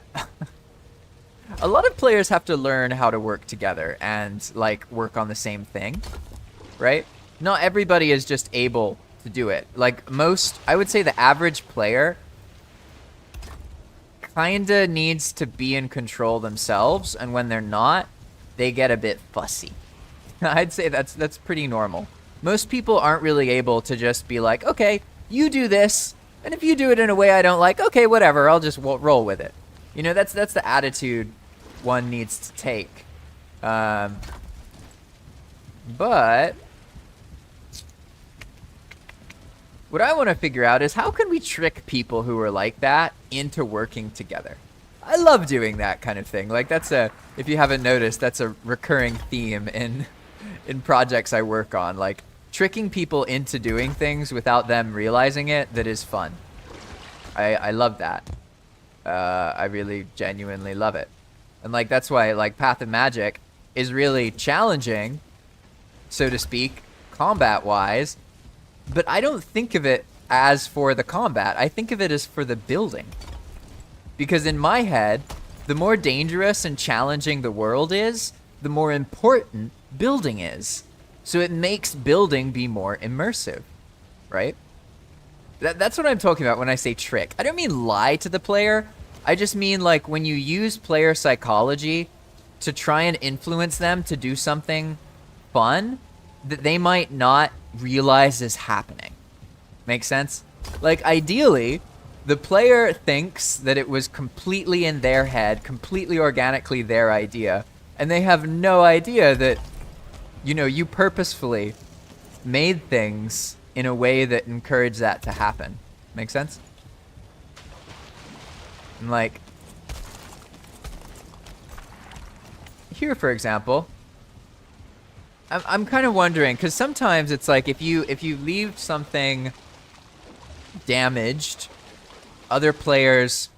a lot of players have to learn how to work together and like work on the same thing, right? Not everybody is just able to do it. Like I would say the average player kinda needs to be in control themselves, and when they're not, they get a bit fussy. I'd say that's pretty normal. Most people aren't really able to just be like, okay, you do this, and if you do it in a way I don't like, okay, whatever, I'll just roll with it. You know, that's the attitude one needs to take. But what I want to figure out is how can we trick people who are like that into working together? I love doing that kind of thing. Like if you haven't noticed, that's a recurring theme in projects I work on. Like tricking people into doing things without them realizing it, that is fun. I love that. I really genuinely love it. And like that's why like Path of Magic is really challenging, so to speak, combat-wise. But I don't think of it as for the combat. I think of it as for the building. Because in my head, the more dangerous and challenging the world is, the more important building is. So it makes building be more immersive, right? That's what I'm talking about when I say trick. I don't mean lie to the player. I just mean like when you use player psychology to try and influence them to do something fun that they might not realize is happening. Make sense? Like ideally, the player thinks that it was completely in their head, completely organically their idea, and they have no idea that, you purposefully made things in a way that encouraged that to happen. Make sense? And like, here for example, I'm kind of wondering, because sometimes it's like if you leave something damaged, other players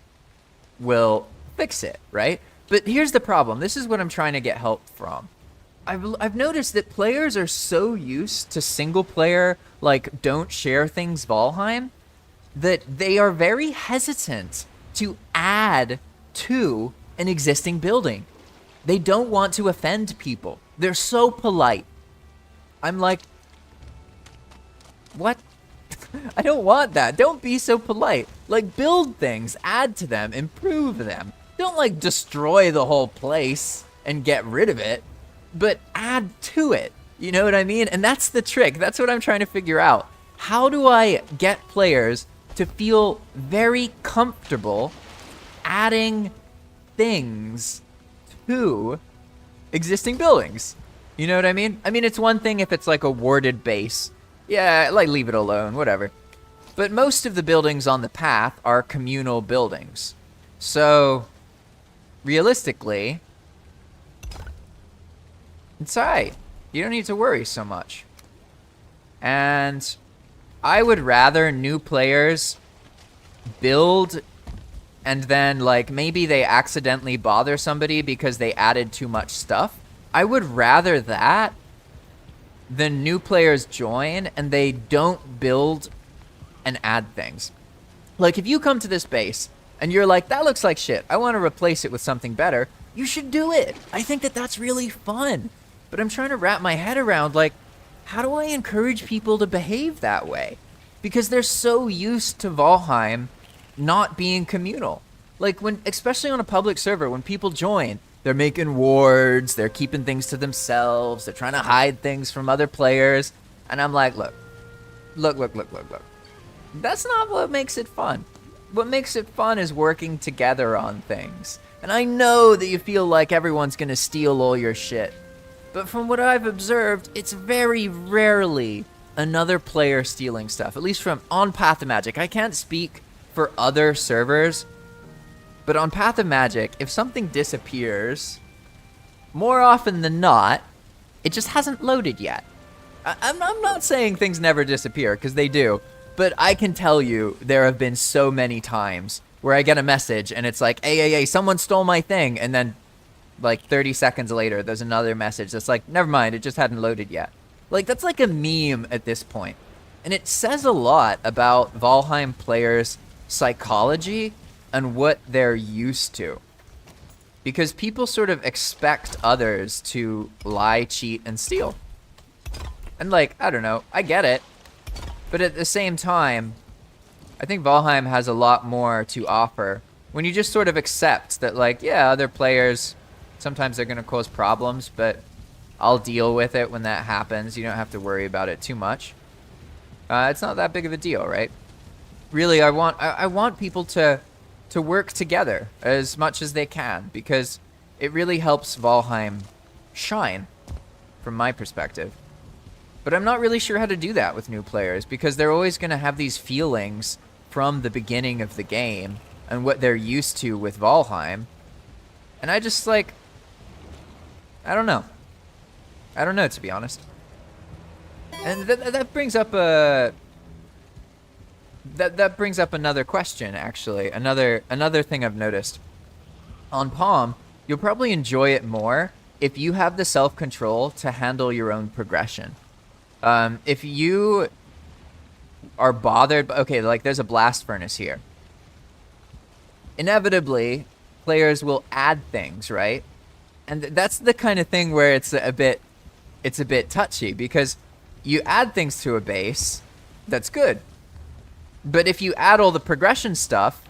will fix it, right? But here's the problem. This is what I'm trying to get help from. I've noticed that players are so used to single player, like, don't share things Valheim, that they are very hesitant to add to an existing building. They don't want to offend people. They're so polite. I'm like, what? I don't want that. Don't be so polite. Like, build things, add to them, improve them. Don't, like, destroy the whole place and get rid of it, but add to it. You know what I mean? And that's the trick. That's what I'm trying to figure out. How do I get players to feel very comfortable adding things to existing buildings? You know what I mean? I mean, it's one thing if it's like a warded base. Yeah, like leave it alone, whatever. But most of the buildings on the path are communal buildings. So, realistically, it's alright. You don't need to worry so much. And I would rather new players build and then, like, maybe they accidentally bother somebody because they added too much stuff. I would rather that than new players join and they don't build and add things. Like, if you come to this base and you're like, that looks like shit, I want to replace it with something better, you should do it. I think that that's really fun. But I'm trying to wrap my head around, like, how do I encourage people to behave that way? Because they're so used to Valheim not being communal. Like, when, especially on a public server, when people join, they're making wards, they're keeping things to themselves, they're trying to hide things from other players. And I'm like, look. That's not what makes it fun. What makes it fun is working together on things. And I know that you feel like everyone's gonna steal all your shit. But from what I've observed, it's very rarely another player stealing stuff. At least from on Path of Magic. I can't speak for other servers, but on Path of Magic, if something disappears, more often than not, it just hasn't loaded yet. I'm not saying things never disappear, because they do, but I can tell you there have been so many times where I get a message and it's like, hey, someone stole my thing, and then like 30 seconds later, there's another message that's like, never mind, it just hadn't loaded yet. Like, that's like a meme at this point. And it says a lot about Valheim players' psychology and what they're used to. Because people sort of expect others to lie, cheat, and steal. And like, I don't know, I get it. But at the same time, I think Valheim has a lot more to offer when you just sort of accept that, like, yeah, other players, sometimes they're going to cause problems, but I'll deal with it when that happens. You don't have to worry about it too much. It's not that big of a deal, right? Really, I want people to work together as much as they can, because it really helps Valheim shine, from my perspective. But I'm not really sure how to do that with new players, because they're always going to have these feelings from the beginning of the game and what they're used to with Valheim. And I just, like, I don't know, to be honest. And that brings up a... That brings up another question, actually. Another thing I've noticed. On Palm, you'll probably enjoy it more if you have the self-control to handle your own progression. If you are bothered... Okay, like, there's a blast furnace here. Inevitably, players will add things, right? And that's the kind of thing where it's a bit touchy, because you add things to a base, that's good. But if you add all the progression stuff,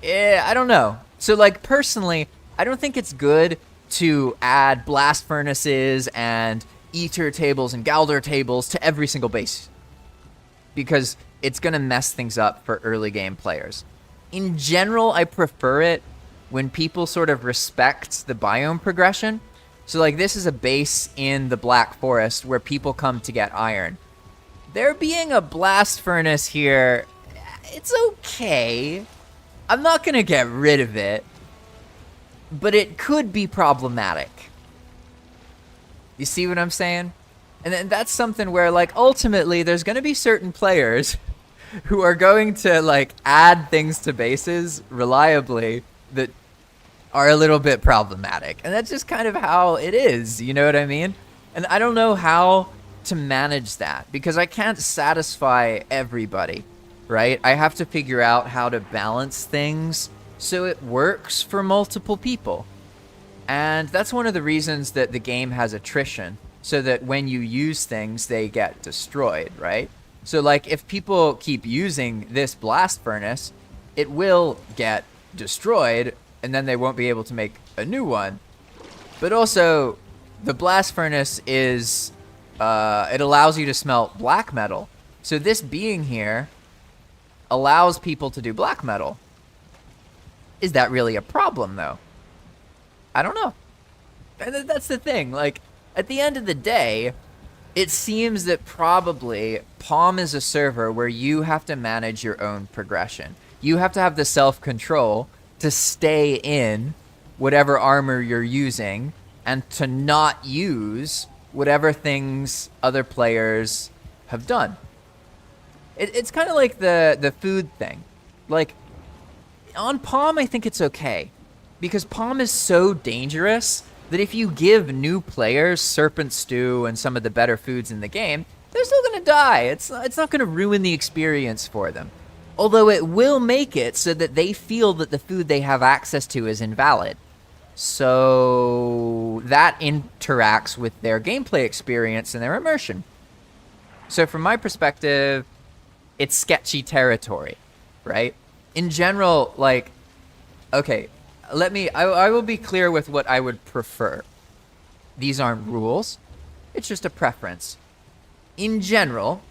I don't know. So, like, personally, I don't think it's good to add blast furnaces and eater tables and Galder tables to every single base, because it's going to mess things up for early game players. In general, I prefer it when people sort of respect the biome progression. So, like, this is a base in the Black Forest where people come to get iron. There being a blast furnace here, it's okay. I'm not going to get rid of it, but it could be problematic. You see what I'm saying? And then that's something where, like, ultimately there's going to be certain players who are going to, like, add things to bases reliably that are a little bit problematic. And that's just kind of how it is, you know what I mean? And I don't know how to manage that, because I can't satisfy everybody. right? I have to figure out how to balance things so it works for multiple people. And that's one of the reasons that the game has attrition, so that when you use things, they get destroyed, right? So like if people keep using this blast furnace, it will get destroyed and then they won't be able to make a new one. But also the blast furnace is, it allows you to smelt black metal. So this being here allows people to do black metal. Is that really a problem though? I don't know. And that's the thing. Like, at the end of the day, it seems that probably Palm is a server where you have to manage your own progression. You have to have the self-control to stay in whatever armor you're using and to not use whatever things other players have done. It's kind of like the food thing. Like, on Palm, I think it's okay. Because Palm is so dangerous that if you give new players serpent stew and some of the better foods in the game, they're still going to die. It's not going to ruin the experience for them. Although it will make it so that they feel that the food they have access to is invalid. So that interacts with their gameplay experience and their immersion. So from my perspective, it's sketchy territory, right? In general, like, okay, I will be clear with what I would prefer. These aren't rules. It's just a preference. In general,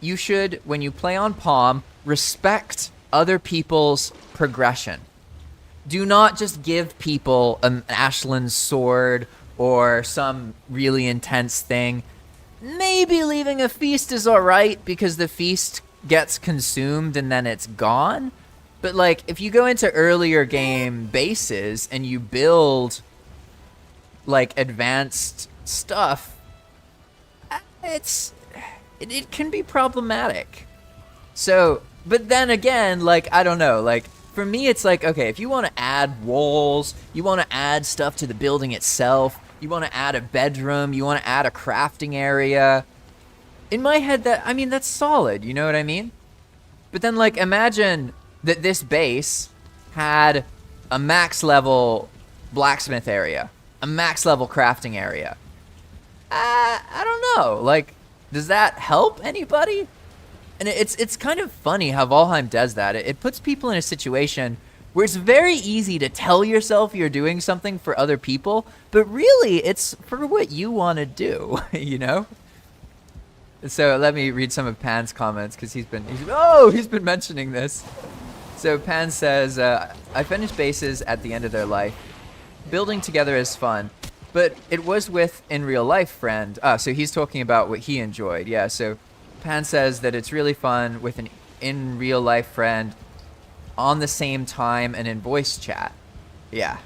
you should, when you play on Palm, respect other people's progression. Do not just give people an Ashland sword or some really intense thing. Maybe leaving a feast is alright because the feast gets consumed and then it's gone. But like, if you go into earlier game bases and you build like advanced stuff, it can be problematic. So, but then again, like, I don't know, like, for me it's like, okay, if you want to add walls, you want to add stuff to the building itself, you want to add a bedroom, you want to add a crafting area, in my head that's solid, you know what I mean? But then like, imagine that this base had a max level blacksmith area, a max level crafting area. I don't know. Like, does that help anybody? And it's kind of funny how Valheim does that. It puts people in a situation where it's very easy to tell yourself you're doing something for other people, but really it's for what you want to do, you know? So let me read some of Pan's comments because he's been mentioning this. So Pan says, I finished bases at the end of their life. Building together is fun, but it was with in real life friend. So he's talking about what he enjoyed. Yeah, so Pan says that it's really fun with an in real life friend on the same time and in voice chat. Yeah.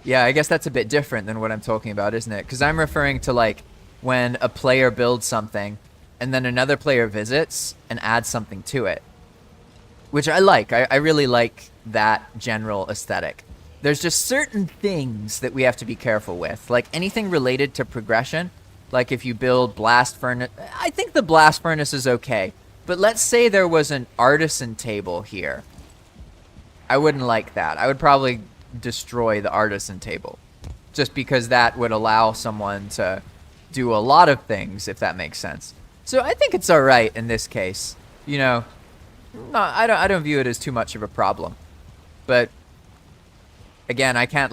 Yeah, I guess that's a bit different than what I'm talking about, isn't it? Because I'm referring to like when a player builds something and then another player visits and adds something to it. Which I like. I really like that general aesthetic. There's just certain things that we have to be careful with. Like anything related to progression. Like if you build blast furnace. I think the blast furnace is okay. But let's say there was an artisan table here. I wouldn't like that. I would probably destroy the artisan table. Just because that would allow someone to do a lot of things, if that makes sense. So I think it's alright in this case. You know. No, I don't view it as too much of a problem. But again, I can't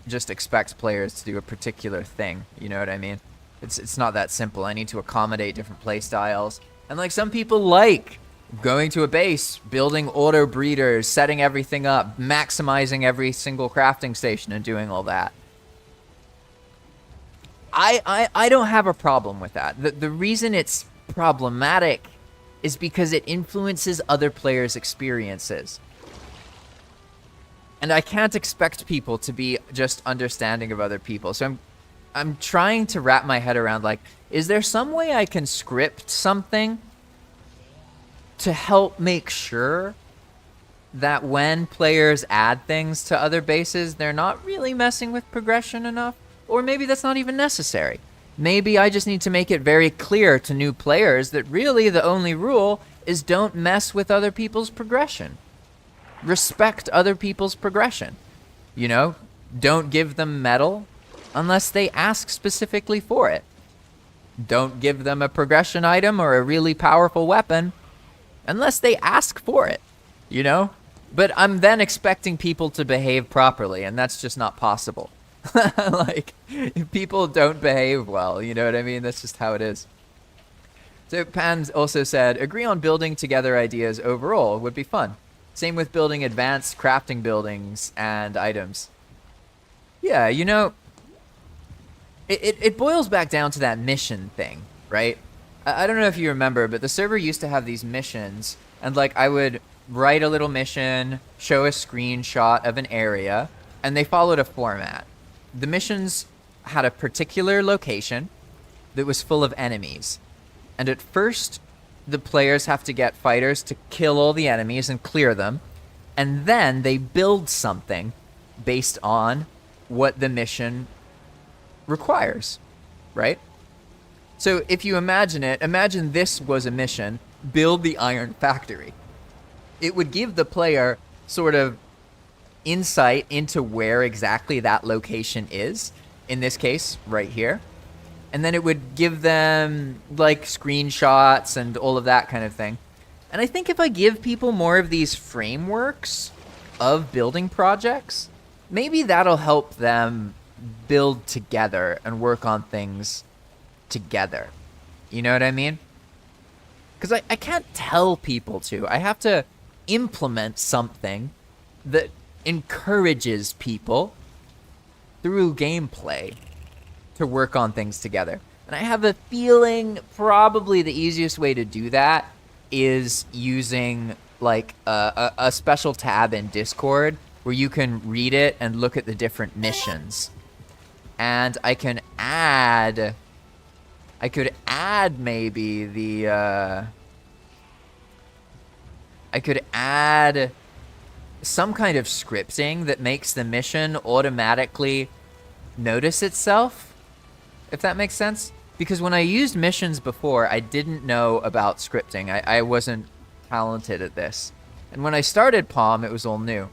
just expect players to do a particular thing, you know what I mean? It's not that simple. I need to accommodate different play styles. And like some people like going to a base, building auto breeders, setting everything up, maximizing every single crafting station and doing all that. I don't have a problem with that. The reason it's problematic is because it influences other players' experiences. And I can't expect people to be just understanding of other people. So I'm trying to wrap my head around, like, is there some way I can script something to help make sure that when players add things to other bases, they're not really messing with progression enough? Or maybe that's not even necessary. Maybe I just need to make it very clear to new players that really the only rule is don't mess with other people's progression. Respect other people's progression. You know, don't give them metal unless they ask specifically for it. Don't give them a progression item or a really powerful weapon unless they ask for it, you know? But I'm then expecting people to behave properly, and that's just not possible. Like, if people don't behave well, you know what I mean? That's just how it is. So Pan also said, agree on building together ideas overall would be fun. Same with building advanced crafting buildings and items. Yeah, you know, it boils back down to that mission thing, right? I don't know if you remember, but the server used to have these missions, and like I would write a little mission, show a screenshot of an area, and they followed a format. The missions had a particular location that was full of enemies. And at first, the players have to get fighters to kill all the enemies and clear them. And then they build something based on what the mission requires, right? So if you imagine it, imagine this was a mission, build the iron factory. It would give the player sort of insight into where exactly that location is. In this case, right here. And then it would give them like screenshots and all of that kind of thing. And I think if I give people more of these frameworks of building projects, maybe that'll help them build together and work on things together. You know what I mean? Because I can't tell people to. I have to implement something that encourages people through gameplay to work on things together. And I have a feeling probably the easiest way to do that is using like a special tab in Discord where you can read it and look at the different missions. And I can add, I could add maybe the, I could add some kind of scripting that makes the mission automatically notice itself, if that makes sense. Because when I used missions before, I didn't know about scripting. I wasn't talented at this. And when I started Palm, it was all new.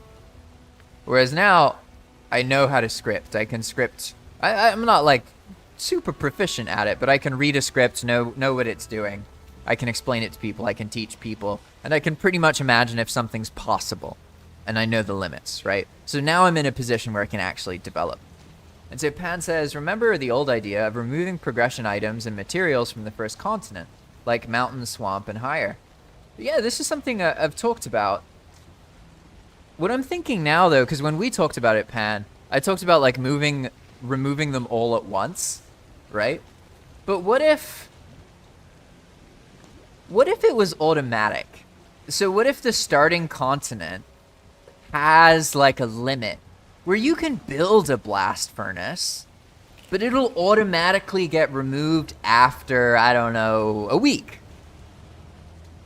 Whereas now, I know how to script. I can script. I'm not like super proficient at it, but I can read a script, know what it's doing. I can explain it to people, I can teach people, and I can pretty much imagine if something's possible. And I know the limits, right? So now I'm in a position where I can actually develop. And so Pan says, remember the old idea of removing progression items and materials from the first continent, like mountain, swamp, and higher. But yeah, this is something I've talked about. What I'm thinking now, though, because when we talked about it, Pan, I talked about like removing them all at once, right? But what if it was automatic? So what if the starting continent has like a limit where you can build a blast furnace, but it'll automatically get removed after, I don't know, a week,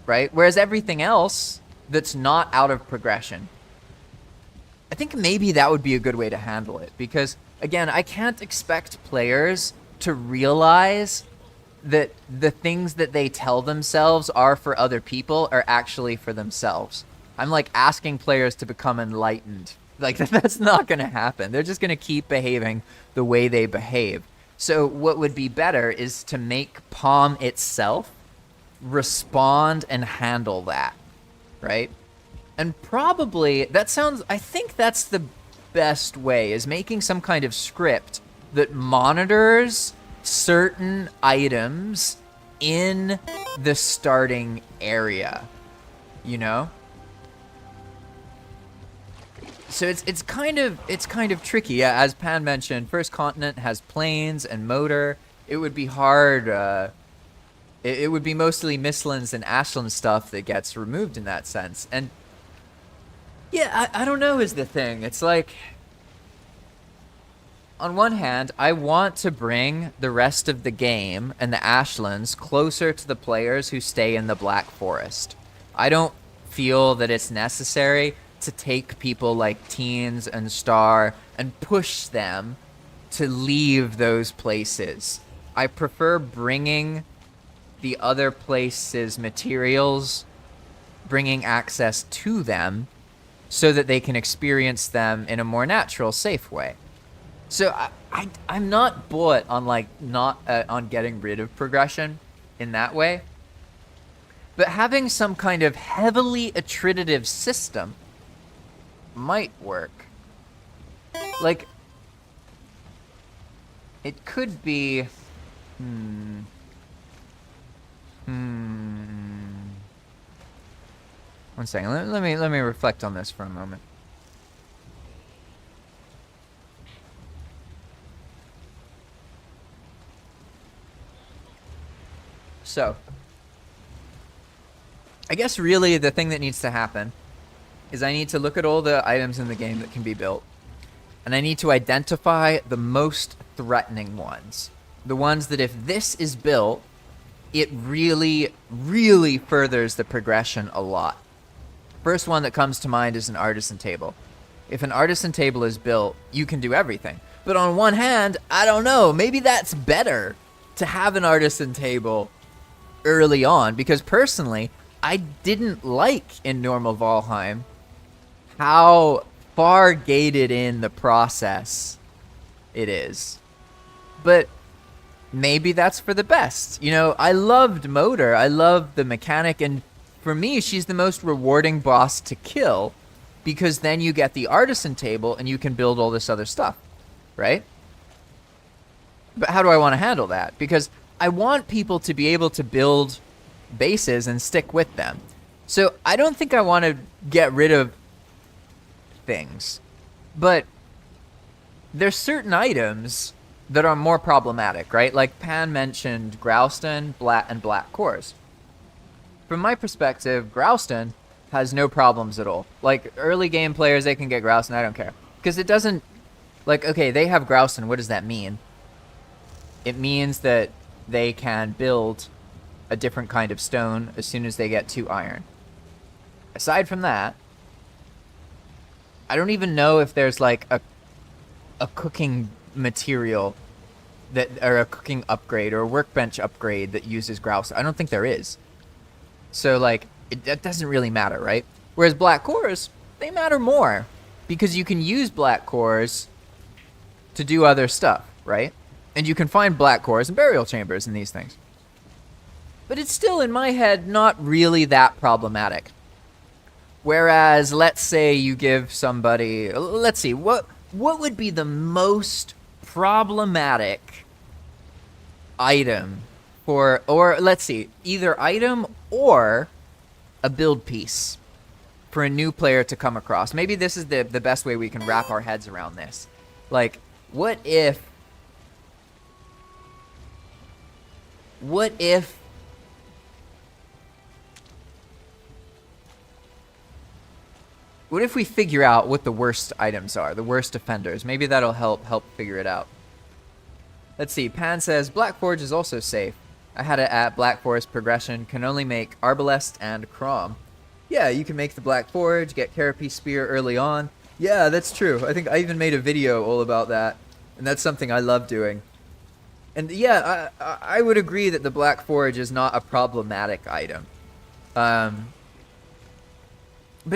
right? Whereas everything else that's not out of progression, I think maybe that would be a good way to handle it. Because, again, I can't expect players to realize that the things that they tell themselves are for other people are actually for themselves. I'm like asking players to become enlightened. Like, that's not going to happen. They're just going to keep behaving the way they behave. So what would be better is to make Palm itself respond and handle that, right? And probably, I think that's the best way, is making some kind of script that monitors certain items in the starting area, you know? So it's kind of tricky. Yeah, as Pan mentioned, First Continent has planes and motor. It would be hard. It would be mostly Mistlands and Ashland stuff that gets removed in that sense. And yeah, I don't know is the thing. It's like, on one hand, I want to bring the rest of the game and the Ashlands closer to the players who stay in the Black Forest. I don't feel that it's necessary to take people like Teens and Star and push them to leave those places. I prefer bringing the other places' materials bringing access to them so that they can experience them in a more natural, safe way. So I'm not bought on on getting rid of progression in that way, but having some kind of heavily attritive system might work. Like, it could be, One second. Let me reflect on this for a moment. So, I guess really the thing that needs to happen is I need to look at all the items in the game that can be built, and I need to identify the most threatening ones. The ones that if this is built, it really, really furthers the progression a lot. First one that comes to mind is an artisan table. If an artisan table is built, you can do everything. But on one hand, I don't know, maybe that's better to have an artisan table early on, because personally, I didn't like in normal Valheim how far gated in the process it is. But maybe that's for the best. You know, I loved Motor, I loved the mechanic, and for me, she's the most rewarding boss to kill, because then you get the artisan table and you can build all this other stuff, right? But how do I want to handle that? Because I want people to be able to build bases and stick with them. So I don't think I want to get rid of things. But there's certain items that are more problematic, right? Like Pan mentioned Growston, black cores. From my perspective, Growston has no problems at all. Like, early game players, they can get Growston, I don't care. Because it doesn't, like, okay, they have Growston, what does that mean? It means that they can build a different kind of stone as soon as they get 2 iron. Aside from that, I don't even know if there's like a cooking material that, or a cooking upgrade or a workbench upgrade that uses grouse. I don't think there is. So like, that doesn't really matter, right? Whereas black cores, they matter more because you can use black cores to do other stuff, right? And you can find black cores and burial chambers in these things. But it's still, in my head, not really that problematic. Whereas, let's say you give somebody, let's see, what would be the most problematic item for, or let's see, either item or a build piece for a new player to come across? Maybe this is the best way we can wrap our heads around this. Like, what if we figure out what the worst items are, the worst offenders? Maybe that'll help figure it out. Let's see, Pan says, Black Forge is also safe. I had it at Black Forest progression, can only make Arbalest and Crom. Yeah, you can make the Black Forge, get Carapace Spear early on. Yeah, that's true. I think I even made a video all about that, and that's something I love doing. And yeah, I would agree that the Black Forge is not a problematic item. But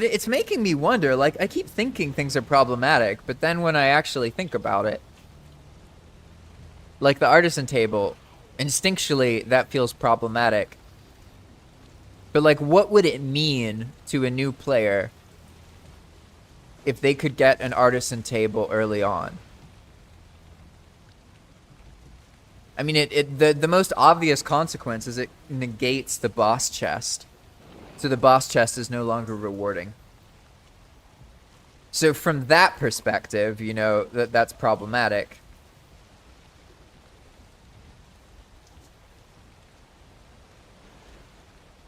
it's making me wonder, like, I keep thinking things are problematic, but then when I actually think about it, like the artisan table, instinctually that feels problematic. But like, what would it mean to a new player if they could get an artisan table early on? I mean, the most obvious consequence is it negates the boss chest. So the boss chest is no longer rewarding. So from that perspective, you know, that's problematic.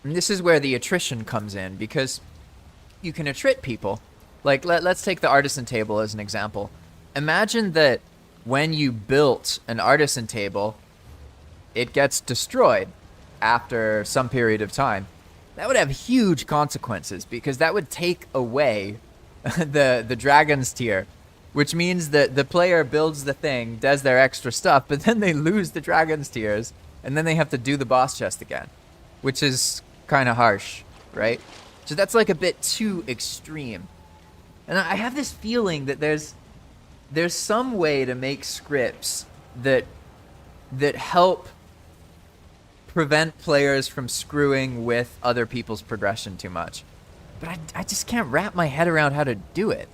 And this is where the attrition comes in, because you can attrit people. Like, let's take the artisan table as an example. Imagine that when you built an artisan table, it gets destroyed after some period of time. That would have huge consequences, because that would take away the dragon's tier, which means that the player builds the thing, does their extra stuff, but then they lose the dragon's tiers, and then they have to do the boss chest again, which is kind of harsh, right? So that's like a bit too extreme. And I have this feeling that there's some way to make scripts that help prevent players from screwing with other people's progression too much. But I just can't wrap my head around how to do it.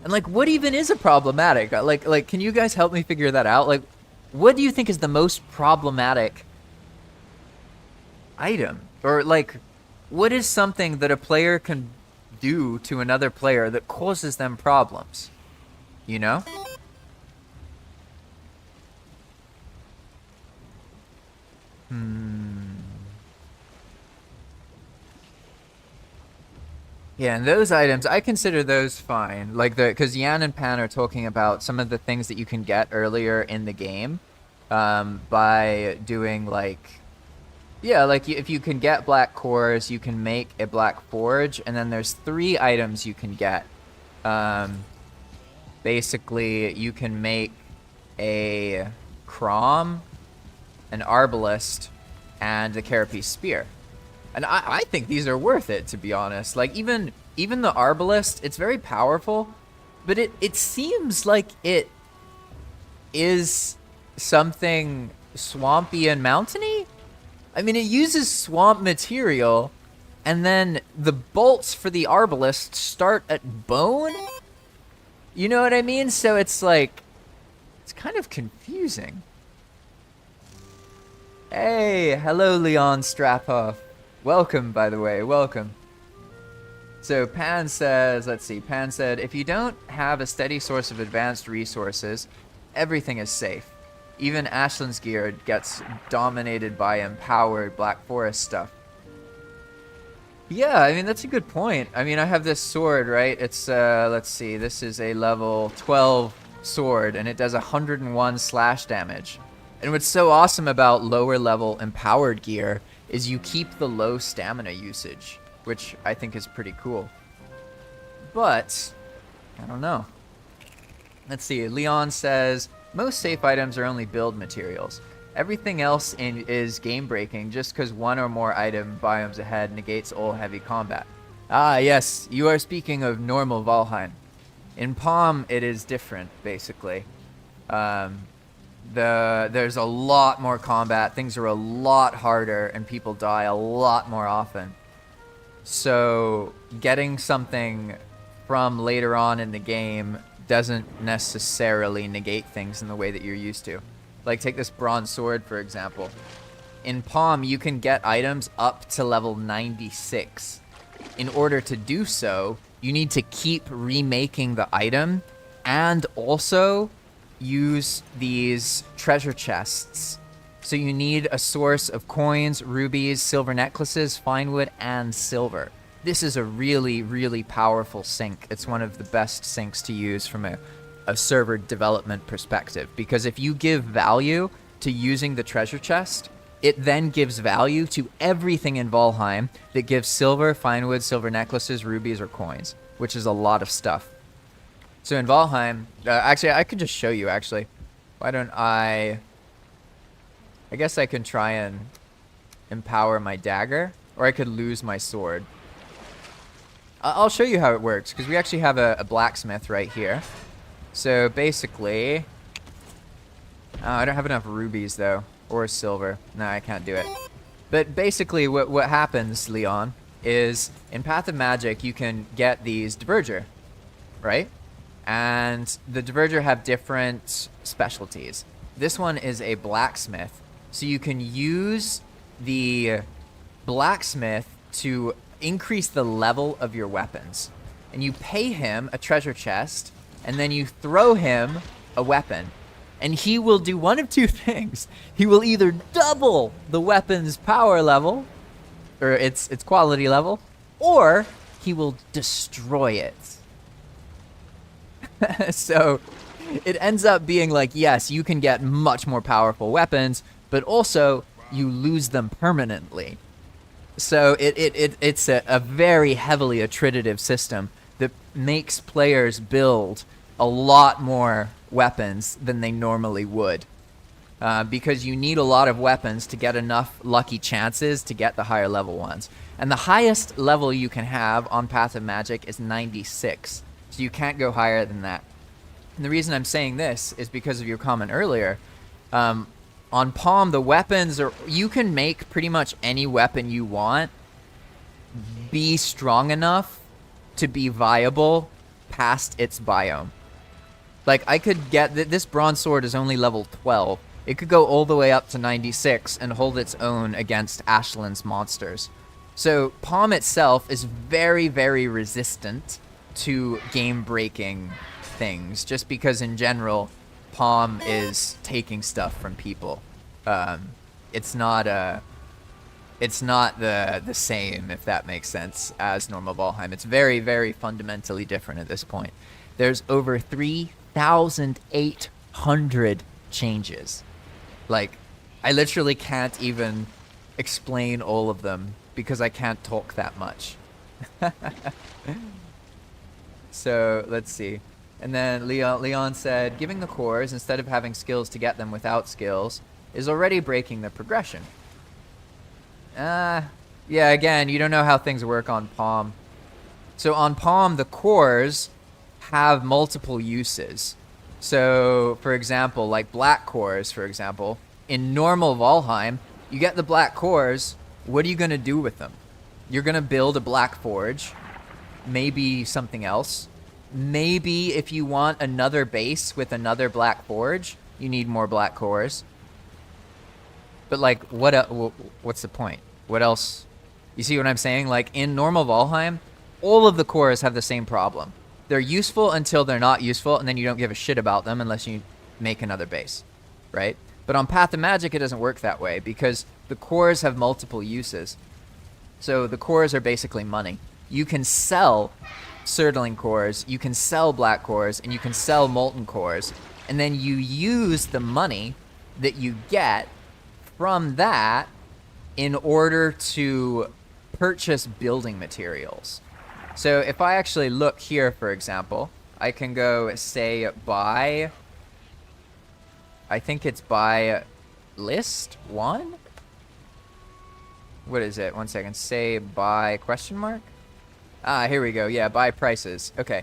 And like, what even is a problematic? Like, can you guys help me figure that out? Like, what do you think is the most problematic item? Or like, what is something that a player can do to another player that causes them problems? You know? Yeah, and those items, I consider those fine. Like because Yan and Pan are talking about some of the things that you can get earlier in the game, by doing like, yeah, like if you can get black cores, you can make a black forge, and then there's 3 items you can get. Basically, you can make a Crom, an Arbalist, and a Carapace Spear. And I think these are worth it, to be honest. Like, even the Arbalist, it's very powerful, but it seems like it is something swampy and mountainy? I mean, it uses swamp material, and then the bolts for the Arbalist start at bone? You know what I mean? So it's like, it's kind of confusing. Hey, hello, Leon Strapoff. Welcome, by the way, welcome. So Pan says, let's see, Pan said, if you don't have a steady source of advanced resources, everything is safe. Even Ashland's gear gets dominated by empowered Black Forest stuff. Yeah, I mean, that's a good point. I mean, I have this sword, right? It's, let's see, this is a level 12 sword, and it does 101 slash damage. And what's so awesome about lower level empowered gear is you keep the low stamina usage, which I think is pretty cool. But, I don't know. Let's see, Leon says, most safe items are only build materials. Everything else is game breaking just because one or more item biomes ahead negates all heavy combat. Ah, yes, you are speaking of normal Valheim. In Palm, it is different, basically. There's a lot more combat, things are a lot harder, and people die a lot more often. So getting something from later on in the game doesn't necessarily negate things in the way that you're used to. Like, take this bronze sword, for example. In Palm, you can get items up to level 96. In order to do so, you need to keep remaking the item and also use these treasure chests. So you need a source of coins, rubies, silver necklaces, fine wood, and silver. This is a really, really powerful sync. It's one of the best syncs to use from a server development perspective, because if you give value to using the treasure chest, it then gives value to everything in Valheim that gives silver, fine wood, silver necklaces, rubies, or coins, which is a lot of stuff. So in Valheim, actually, I could just show you, actually. Why don't I guess I can try and empower my dagger, or I could lose my sword. I'll show you how it works, because we actually have a blacksmith right here. So basically, I don't have enough rubies, though, or silver. No, I can't do it. But basically, what happens, Leon, is in Path of Magic, you can get these Diverger, right? And the Diverger have different specialties. This one is a blacksmith, so you can use the blacksmith to increase the level of your weapons. And you pay him a treasure chest, and then you throw him a weapon. And he will do one of two things. He will either double the weapon's power level, or its quality level, or he will destroy it. So it ends up being like, yes, you can get much more powerful weapons, but also you lose them permanently. So it's a very heavily attritive system that makes players build a lot more weapons than they normally would. because you need a lot of weapons to get enough lucky chances to get the higher level ones. And the highest level you can have on Path of Magic is 96, so you can't go higher than that. And the reason I'm saying this is because of your comment earlier. On Palm, the weapons are... You can make pretty much any weapon you want be strong enough to be viable past its biome. Like, I could get... This bronze sword is only level 12. It could go all the way up to 96 and hold its own against Ashland's monsters. So, Palm itself is very, very resistant to game-breaking things, just because in general, Palm is taking stuff from people. It's not the same, if that makes sense, as normal Valheim. It's very, very fundamentally different at this point. There's over 3,800 changes. Like, I literally can't even explain all of them because I can't talk that much. So, let's see. And then Leon said, giving the cores instead of having skills to get them without skills is already breaking the progression. Yeah, again, you don't know how things work on Palm. So on Palm, the cores have multiple uses. So, for example, like black cores, for example, in normal Valheim, you get the black cores, what are you going to do with them? You're going to build a black forge, maybe something else. Maybe if you want another base with another black forge, you need more black cores. But like, what's the point? What else? You see what I'm saying? Like, in normal Valheim, all of the cores have the same problem. They're useful until they're not useful, and then you don't give a shit about them unless you make another base, right? But on Path of Magic, it doesn't work that way because the cores have multiple uses. So the cores are basically money. You can sell Surtling cores, you can sell black cores, and you can sell molten cores, and then you use the money that you get from that in order to purchase building materials. So if I actually look here, for example, I can go say buy, I think it's buy list 1? What is it? One second. Say buy question mark? Ah, here we go. Yeah, buy prices. Okay.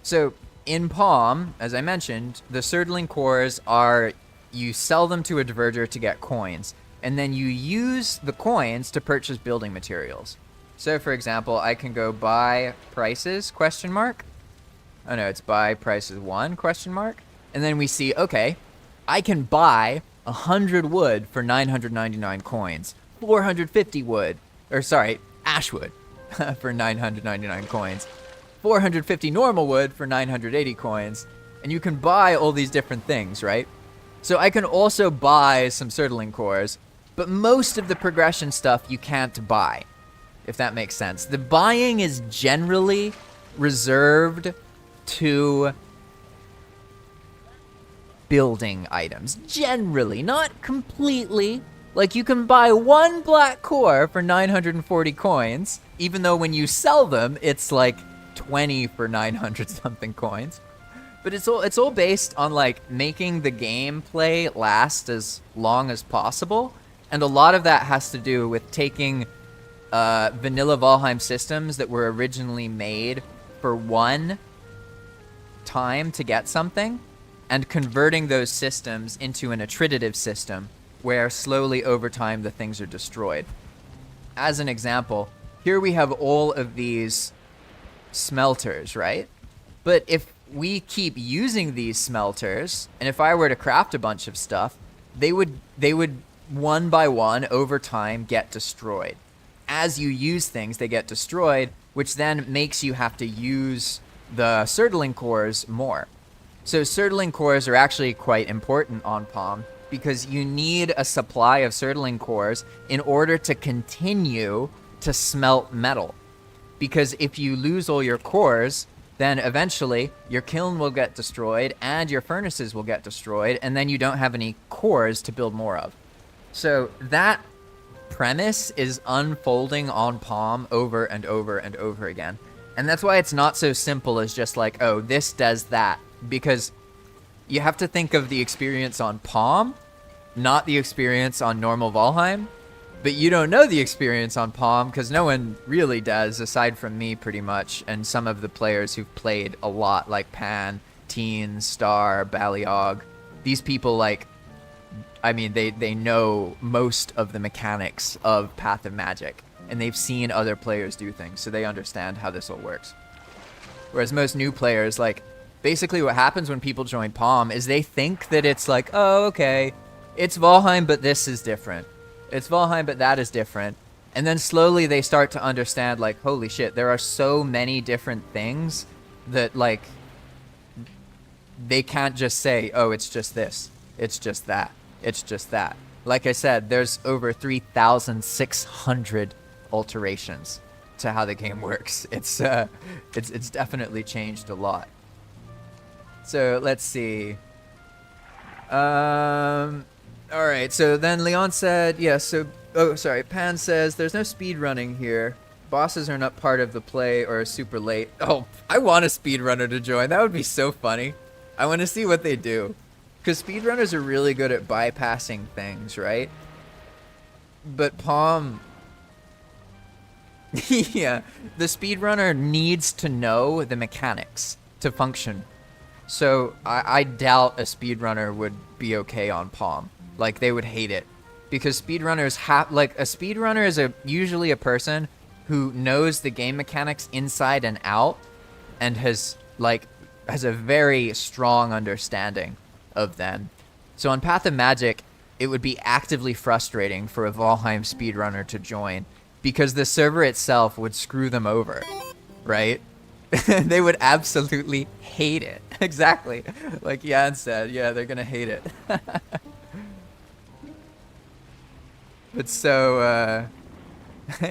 So, in Palm, as I mentioned, the Surtling cores are... You sell them to a diverger to get coins, and then you use the coins to purchase building materials. So, for example, I can go buy prices, question mark. Oh, no, it's buy prices 1, question mark. And then we see, okay, I can buy 100 wood for 999 coins, 450 wood, or sorry, ash wood. For 999 coins, 450 normal wood for 980 coins, and you can buy all these different things, right? So I can also buy some Surtling cores, but most of the progression stuff you can't buy, if that makes sense. The buying is generally reserved to building items. Generally, not completely. Like, you can buy 1 black core for 940 coins, even though when you sell them, it's like 20 for 900 something coins. But it's all based on, like, making the gameplay last as long as possible. And a lot of that has to do with taking vanilla Valheim systems that were originally made for one time to get something, and converting those systems into an attritive system where slowly over time the things are destroyed. As an example, here we have all of these smelters, right? But if we keep using these smelters, and if I were to craft a bunch of stuff, they would one by one over time get destroyed. As you use things, they get destroyed, which then makes you have to use the Surtling cores more. So Surtling cores are actually quite important on Palm, because you need a supply of Surtling cores in order to continue to smelt metal. Because if you lose all your cores, then eventually your kiln will get destroyed and your furnaces will get destroyed, and then you don't have any cores to build more of. So that premise is unfolding on Palm over and over and over again. And that's why it's not so simple as just like, oh, this does that. Because you have to think of the experience on Palm, not the experience on normal Valheim, but you don't know the experience on Palm because no one really does aside from me pretty much and some of the players who've played a lot like Pan, Teen, Star, Baliog. These people like, I mean, they know most of the mechanics of Path of Magic and they've seen other players do things, so they understand how this all works. Whereas most new players, like, basically what happens when people join Palm is they think that it's like, oh, okay, it's Valheim, but this is different. It's Valheim, but that is different. And then slowly they start to understand, like, holy shit, there are so many different things that, like, they can't just say, oh, it's just this. It's just that. It's just that. Like I said, there's over 3,600 alterations to how the game works. It's definitely changed a lot. So let's see. All right, so then Leon said, yeah, so, oh, sorry, Pan says, there's no speed running here. Bosses are not part of the play or are super late. Oh, I want a speedrunner to join. That would be so funny. I want to see what they do. Because speedrunners are really good at bypassing things, right? But Palm... yeah, the speedrunner needs to know the mechanics to function. So I doubt a speedrunner would be okay on Palm. Like, they would hate it. Because speedrunners have, like, a speedrunner is usually a person who knows the game mechanics inside and out and has a very strong understanding of them. So on Path of Magic, it would be actively frustrating for a Valheim speedrunner to join because the server itself would screw them over, right? They would absolutely hate it. Exactly. Like Jan said, yeah, they're gonna hate it. But so,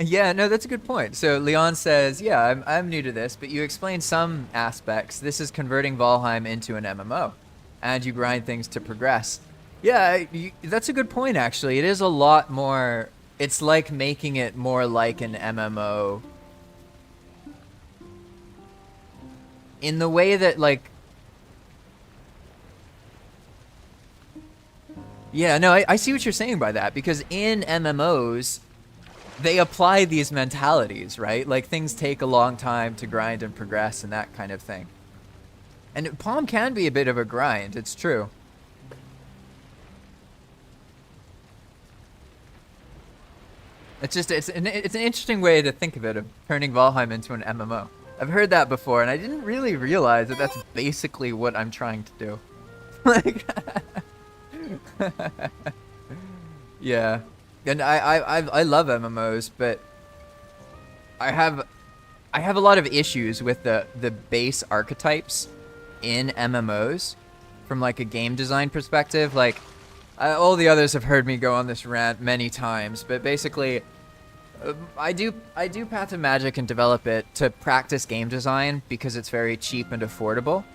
yeah, no, that's a good point. So Leon says, yeah, I'm new to this, but you explained some aspects. This is converting Valheim into an MMO, and you grind things to progress. Yeah, that's a good point, actually. It is a lot more, it's like making it more like an MMO in the way that, like, yeah, no, I see what you're saying by that, because in MMOs, they apply these mentalities, right? Like, things take a long time to grind and progress and that kind of thing. And Palm can be a bit of a grind, it's true. It's just, it's an interesting way to think of it, of turning Valheim into an MMO. I've heard that before, and I didn't really realize that that's basically what I'm trying to do. Like... yeah, and I love MMOs, but I have a lot of issues with the base archetypes in MMOs from like a game design perspective. Like, all the others have heard me go on this rant many times, but basically, I do Path of Magic and develop it to practice game design because it's very cheap and affordable.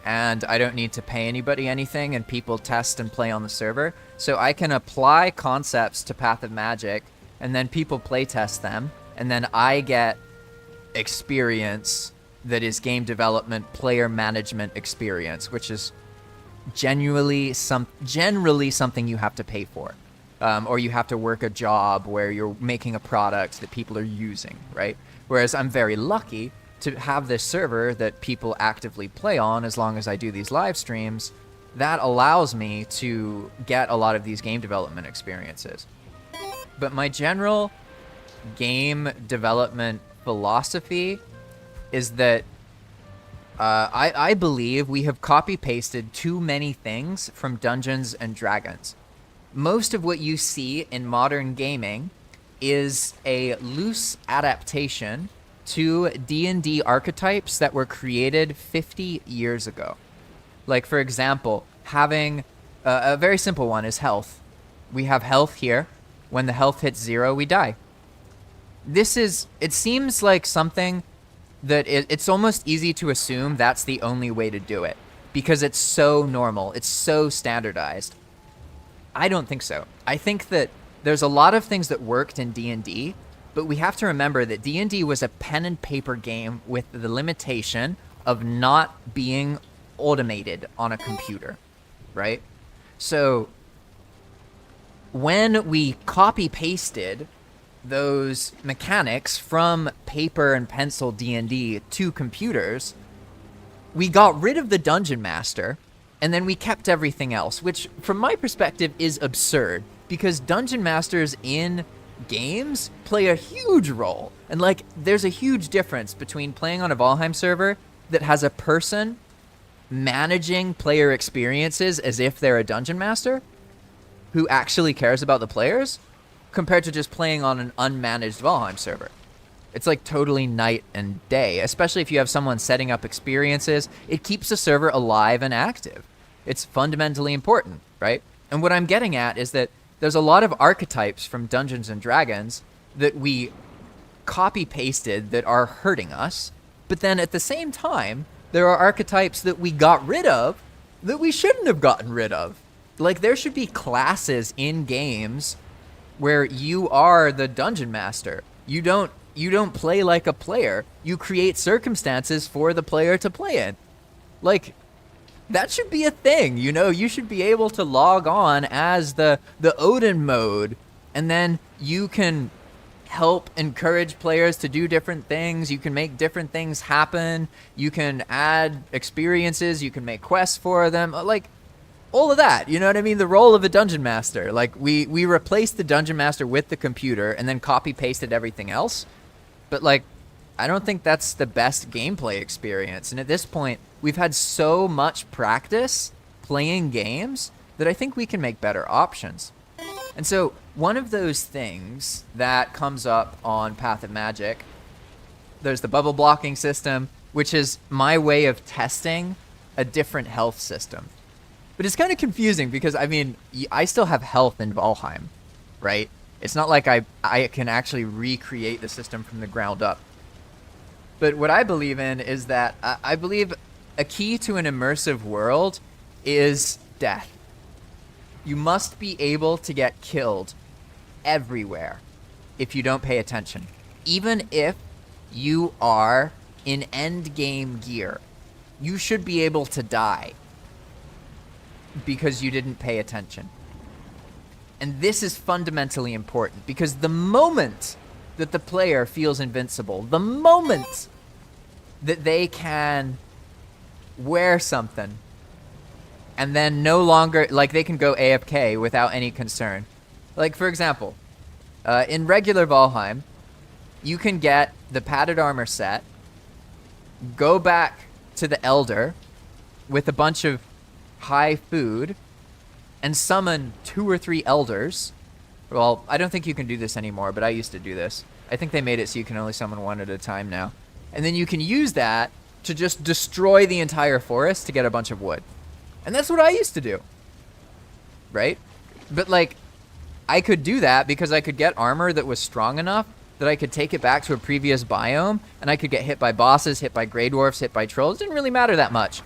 And I don't need to pay anybody anything, and people test and play on the server. So I can apply concepts to Path of Magic, and then people play test them, and then I get experience that is game development, player management experience, which is generally something you have to pay for. Or you have to work a job where you're making a product that people are using, right? Whereas I'm very lucky to have this server that people actively play on as long as I do these live streams. That allows me to get a lot of these game development experiences. But my general game development philosophy is that I believe we have copy-pasted too many things from Dungeons and Dragons. Most of what you see in modern gaming is a loose adaptation to D&D archetypes that were created 50 years ago. Like, for example, having a very simple one is health. We have health here. When the health hits 0, we die. It seems like something that it's almost easy to assume that's the only way to do it because it's so normal. It's so standardized. I don't think so. I think that there's a lot of things that worked in D&D, but we have to remember that D&D was a pen and paper game with the limitation of not being automated on a computer, right? So when we copy pasted those mechanics from paper and pencil D&D to computers, we got rid of the dungeon master, and then we kept everything else, which from my perspective is absurd, because dungeon masters in games play a huge role. And like, there's a huge difference between playing on a Valheim server that has a person managing player experiences as if they're a dungeon master who actually cares about the players, compared to just playing on an unmanaged Valheim server. It's like totally night and day, especially if you have someone setting up experiences. It keeps the server alive and active. It's fundamentally important, right? And what I'm getting at is that there's a lot of archetypes from Dungeons and Dragons that we copy pasted that are hurting us, but then at the same time, there are archetypes that we got rid of that we shouldn't have gotten rid of. Like, there should be classes in games where you are the dungeon master. You don't play like a player. You create circumstances for the player to play in. Like, that should be a thing, you know? You should be able to log on as the Odin mode, and then you can help encourage players to do different things. You can make different things happen. You can add experiences. You can make quests for them. Like, all of that, you know what I mean? The role of a dungeon master. Like, we replaced the dungeon master with the computer and then copy pasted everything else. But like, I don't think that's the best gameplay experience. And at this point, we've had so much practice playing games that I think we can make better options. And so one of those things that comes up on Path of Magic, there's the bubble blocking system, which is my way of testing a different health system. But it's kind of confusing because, I mean, I still have health in Valheim, right? It's not like I can actually recreate the system from the ground up. But what I believe in is that I believe a key to an immersive world is death. You must be able to get killed everywhere if you don't pay attention. Even if you are in endgame gear, you should be able to die because you didn't pay attention. And this is fundamentally important, because the moment that the player feels invincible, the moment that they can wear something and then no longer, like, they can go AFK without any concern. Like, for example, in regular Valheim, you can get the padded armor set, go back to the Elder with a bunch of high food, and summon 2 or 3 elders. Well, I don't think you can do this anymore, but I used to do this. I think they made it so you can only summon 1 at a time now. And then you can use that to just destroy the entire forest to get a bunch of wood. And that's what I used to do, right? But like, I could do that because I could get armor that was strong enough that I could take it back to a previous biome, and I could get hit by bosses, hit by grey dwarfs, hit by trolls. It didn't really matter that much.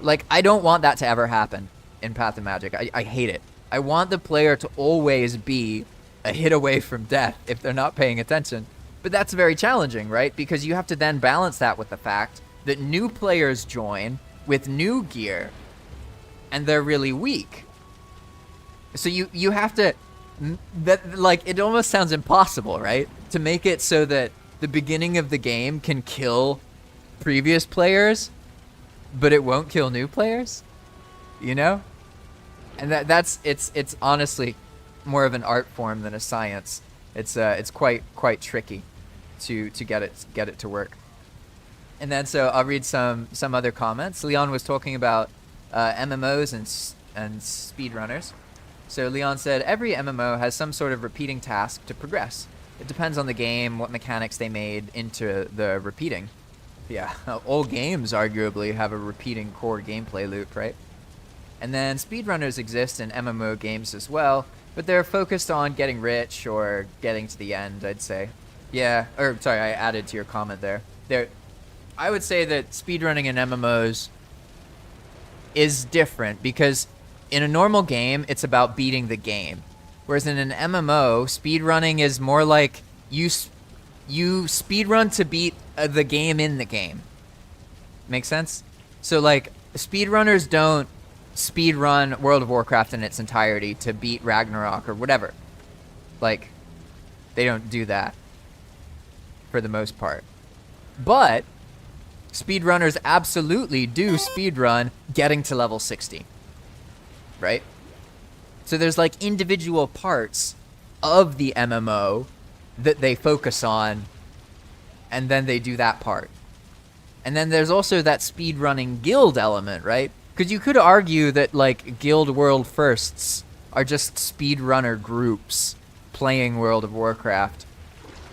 Like, I don't want that to ever happen in Path of Magic. I hate it. I want the player to always be a hit away from death if they're not paying attention. But that's very challenging, right? Because you have to then balance that with the fact that new players join with new gear, and they're really weak. So you have to... That, like, it almost sounds impossible, right? To make it so that the beginning of the game can kill previous players, but it won't kill new players, you know? And it's honestly more of an art form than a science. It's quite tricky to get it to work. And then so I'll read some other comments. Leon was talking about MMOs and speedrunners. So Leon said, every MMO has some sort of repeating task to progress. It depends on the game, what mechanics they made into the repeating. Yeah, all games arguably have a repeating core gameplay loop, right? And then speedrunners exist in MMO games as well, but they're focused on getting rich or getting to the end, I'd say. Yeah, or sorry, I added to your comment there. I would say that speedrunning in MMOs is different because in a normal game, it's about beating the game. Whereas in an MMO, speedrunning is more like you speedrun to beat the game in the game. Make sense? So like, speedrunners don't speed run World of Warcraft in its entirety to beat Ragnarok or whatever. Like, they don't do that for the most part. But speedrunners absolutely do speedrun getting to level 60, right? So there's like individual parts of the MMO that they focus on, and then they do that part. And then there's also that speedrunning guild element, right? Because you could argue that like guild world firsts are just speedrunner groups playing World of Warcraft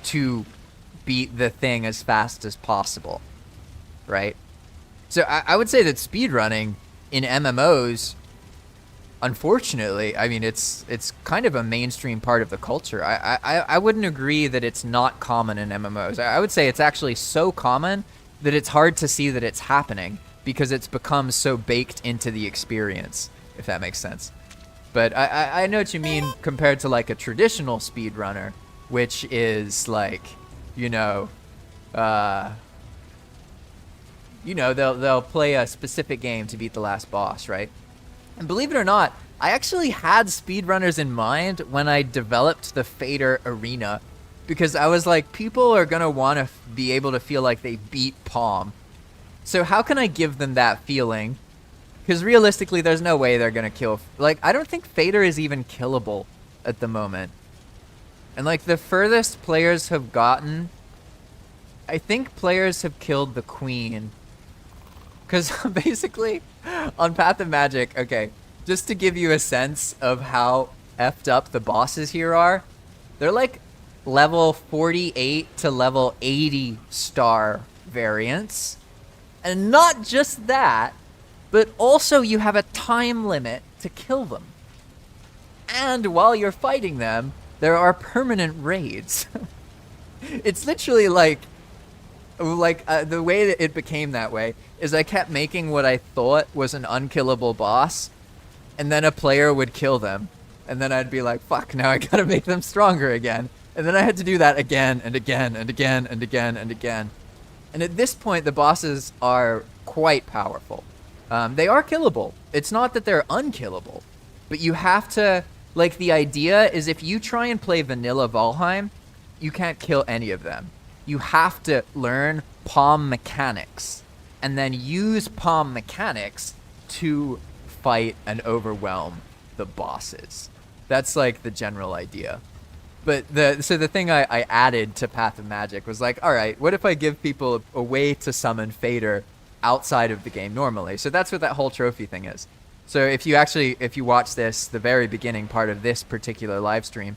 to beat the thing as fast as possible, right? So I would say that speedrunning in MMOs, unfortunately, I mean, it's kind of a mainstream part of the culture. I wouldn't agree that it's not common in MMOs. I would say it's actually so common that it's hard to see that it's happening because it's become so baked into the experience, if that makes sense. But I know what you mean compared to like a traditional speedrunner, which is like, they'll play a specific game to beat the last boss, right? And believe it or not, I actually had speedrunners in mind when I developed the Fader Arena, because I was like, people are going to want to be able to feel like they beat Palm. So how can I give them that feeling? Because realistically, there's no way they're going to kill... Like, I don't think Fader is even killable at the moment. And like, the furthest players have gotten... I think players have killed the Queen. Because basically, on Path of Magic, okay, just to give you a sense of how effed up the bosses here are, they're like level 48 to level 80 star variants. And not just that, but also you have a time limit to kill them. And while you're fighting them, there are permanent raids. It's literally like the way that it became that way is I kept making what I thought was an unkillable boss, and then a player would kill them. And then I'd be like, fuck, now I gotta make them stronger again. And then I had to do that again and again and again and again and again. And at this point, the bosses are quite powerful. They are killable. It's not that they're unkillable, but you have to, like, the idea is if you try and play vanilla Valheim, you can't kill any of them. You have to learn palm mechanics and then use palm mechanics to fight and overwhelm the bosses. That's like the general idea. But the thing I added to Path of Magic was like, all right, what if I give people a way to summon Fader outside of the game normally? So that's what that whole trophy thing is. So if you watch this, the very beginning part of this particular live stream,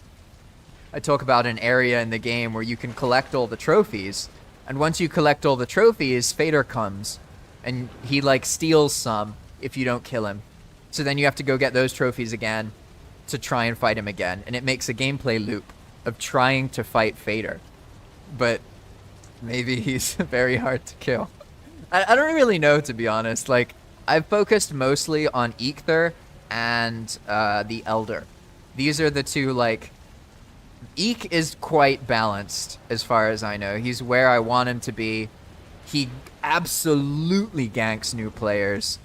I talk about an area in the game where you can collect all the trophies. And once you collect all the trophies, Fader comes and he like steals some if you don't kill him. So then you have to go get those trophies again to try and fight him again. And it makes a gameplay loop of trying to fight Fader. But maybe he's very hard to kill. I don't really know, to be honest. Like, I've focused mostly on Eikthyr and the Elder. These are the two, like... Eek is quite balanced, as far as I know. He's where I want him to be. He absolutely ganks new players.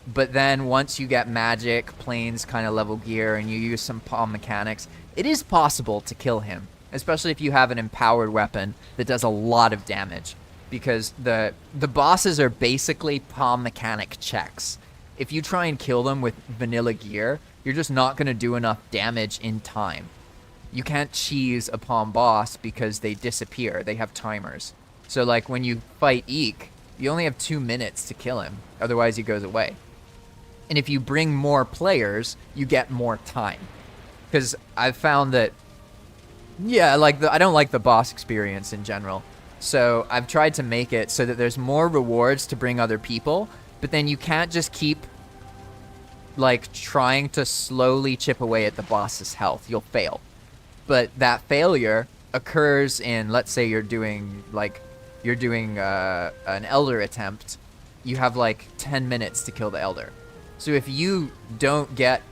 But then once you get magic, planes kind of level gear, and you use some palm mechanics, it is possible to kill him. Especially if you have an empowered weapon that does a lot of damage. Because the bosses are basically palm mechanic checks. If you try and kill them with vanilla gear, you're just not going to do enough damage in time. You can't cheese a palm boss because they disappear. They have timers. So like when you fight Eek, you only have 2 minutes to kill him. Otherwise he goes away. And if you bring more players, you get more time. Because I've found that, yeah, like I don't like the boss experience in general. So I've tried to make it so that there's more rewards to bring other people, but then you can't just keep like trying to slowly chip away at the boss's health. You'll fail. But that failure occurs in, let's say you're doing an Elder attempt. You have like 10 minutes to kill the Elder. So if you don't get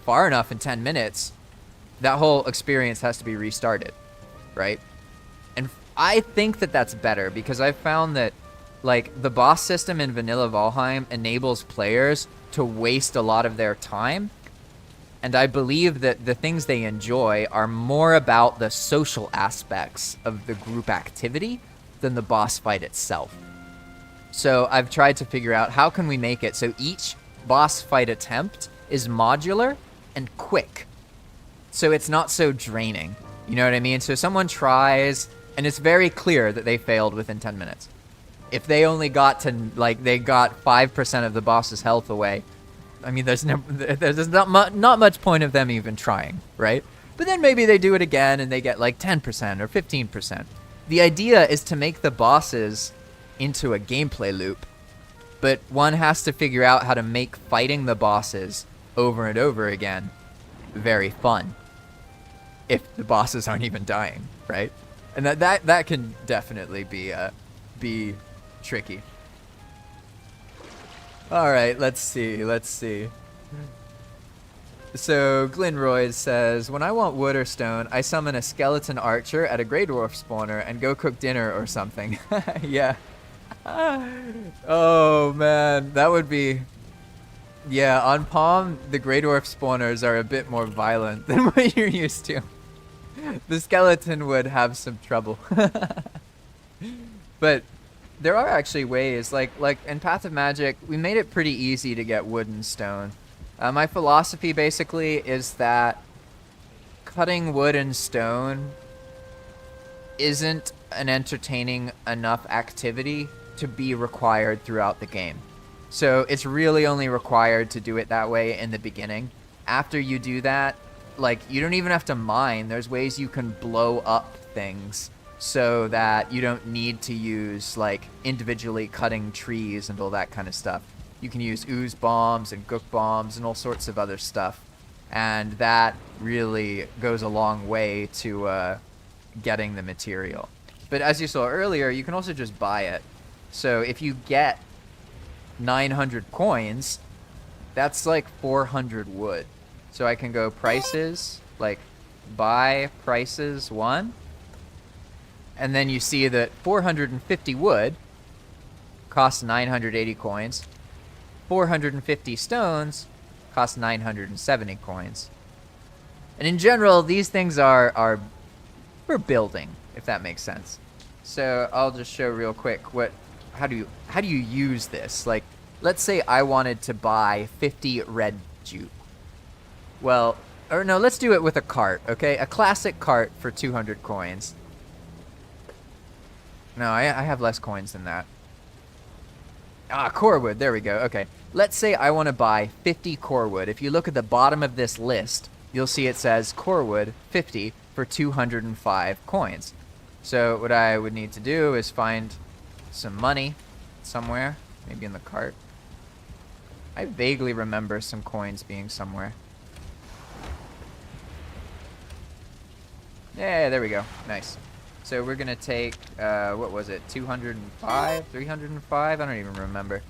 far enough in 10 minutes, that whole experience has to be restarted, right? And I think that that's better because I've found that like, the boss system in Vanilla Valheim enables players to waste a lot of their time. And I believe that the things they enjoy are more about the social aspects of the group activity than the boss fight itself. So I've tried to figure out how can we make it so each boss fight attempt is modular and quick. So it's not so draining. You know what I mean? So someone tries, and it's very clear that they failed within 10 minutes. If they only got to, like, they got 5% of the boss's health away, I mean, there's not much point of them even trying, right? But then maybe they do it again and they get like 10% or 15%. The idea is to make the bosses into a gameplay loop, but one has to figure out how to make fighting the bosses over and over again very fun if the bosses aren't even dying, right? And that can definitely be tricky. All right, let's see. So Glenroy says, when I want wood or stone, I summon a skeleton archer at a Grey Dwarf spawner and go cook dinner or something. Yeah. Oh man, that would be... Yeah, on Palm, the Grey Dwarf spawners are a bit more violent than what you're used to. The skeleton would have some trouble. But there are actually ways, like in Path of Magic, we made it pretty easy to get wood and stone. My philosophy basically is that cutting wood and stone isn't an entertaining enough activity to be required throughout the game. So it's really only required to do it that way in the beginning. After you do that, like, you don't even have to mine. There's ways you can blow up things so that you don't need to use, like, individually cutting trees and all that kind of stuff. You can use ooze bombs and gook bombs and all sorts of other stuff. And that really goes a long way to getting the material. But as you saw earlier, you can also just buy it. So if you get 900 coins, that's like 400 wood. So I can go prices, like buy prices 1. And then you see that 450 wood costs 980 coins. 450 stones cost 970 coins. And in general, these things are for building, if that makes sense. So I'll just show real quick how do you use this? Like, let's say I wanted to buy 50 red jute. Well, or no, let's do it with a cart, okay? A classic cart for 200 coins. No, I have less coins than that. Ah, core wood, there we go, okay. Let's say I want to buy 50 core wood. If you look at the bottom of this list, you'll see it says core wood 50 for 205 coins. So what I would need to do is find some money somewhere, maybe in the cart. I vaguely remember some coins being somewhere. Yeah, there we go, nice. So we're gonna take, what was it, 205, 305? I don't even remember.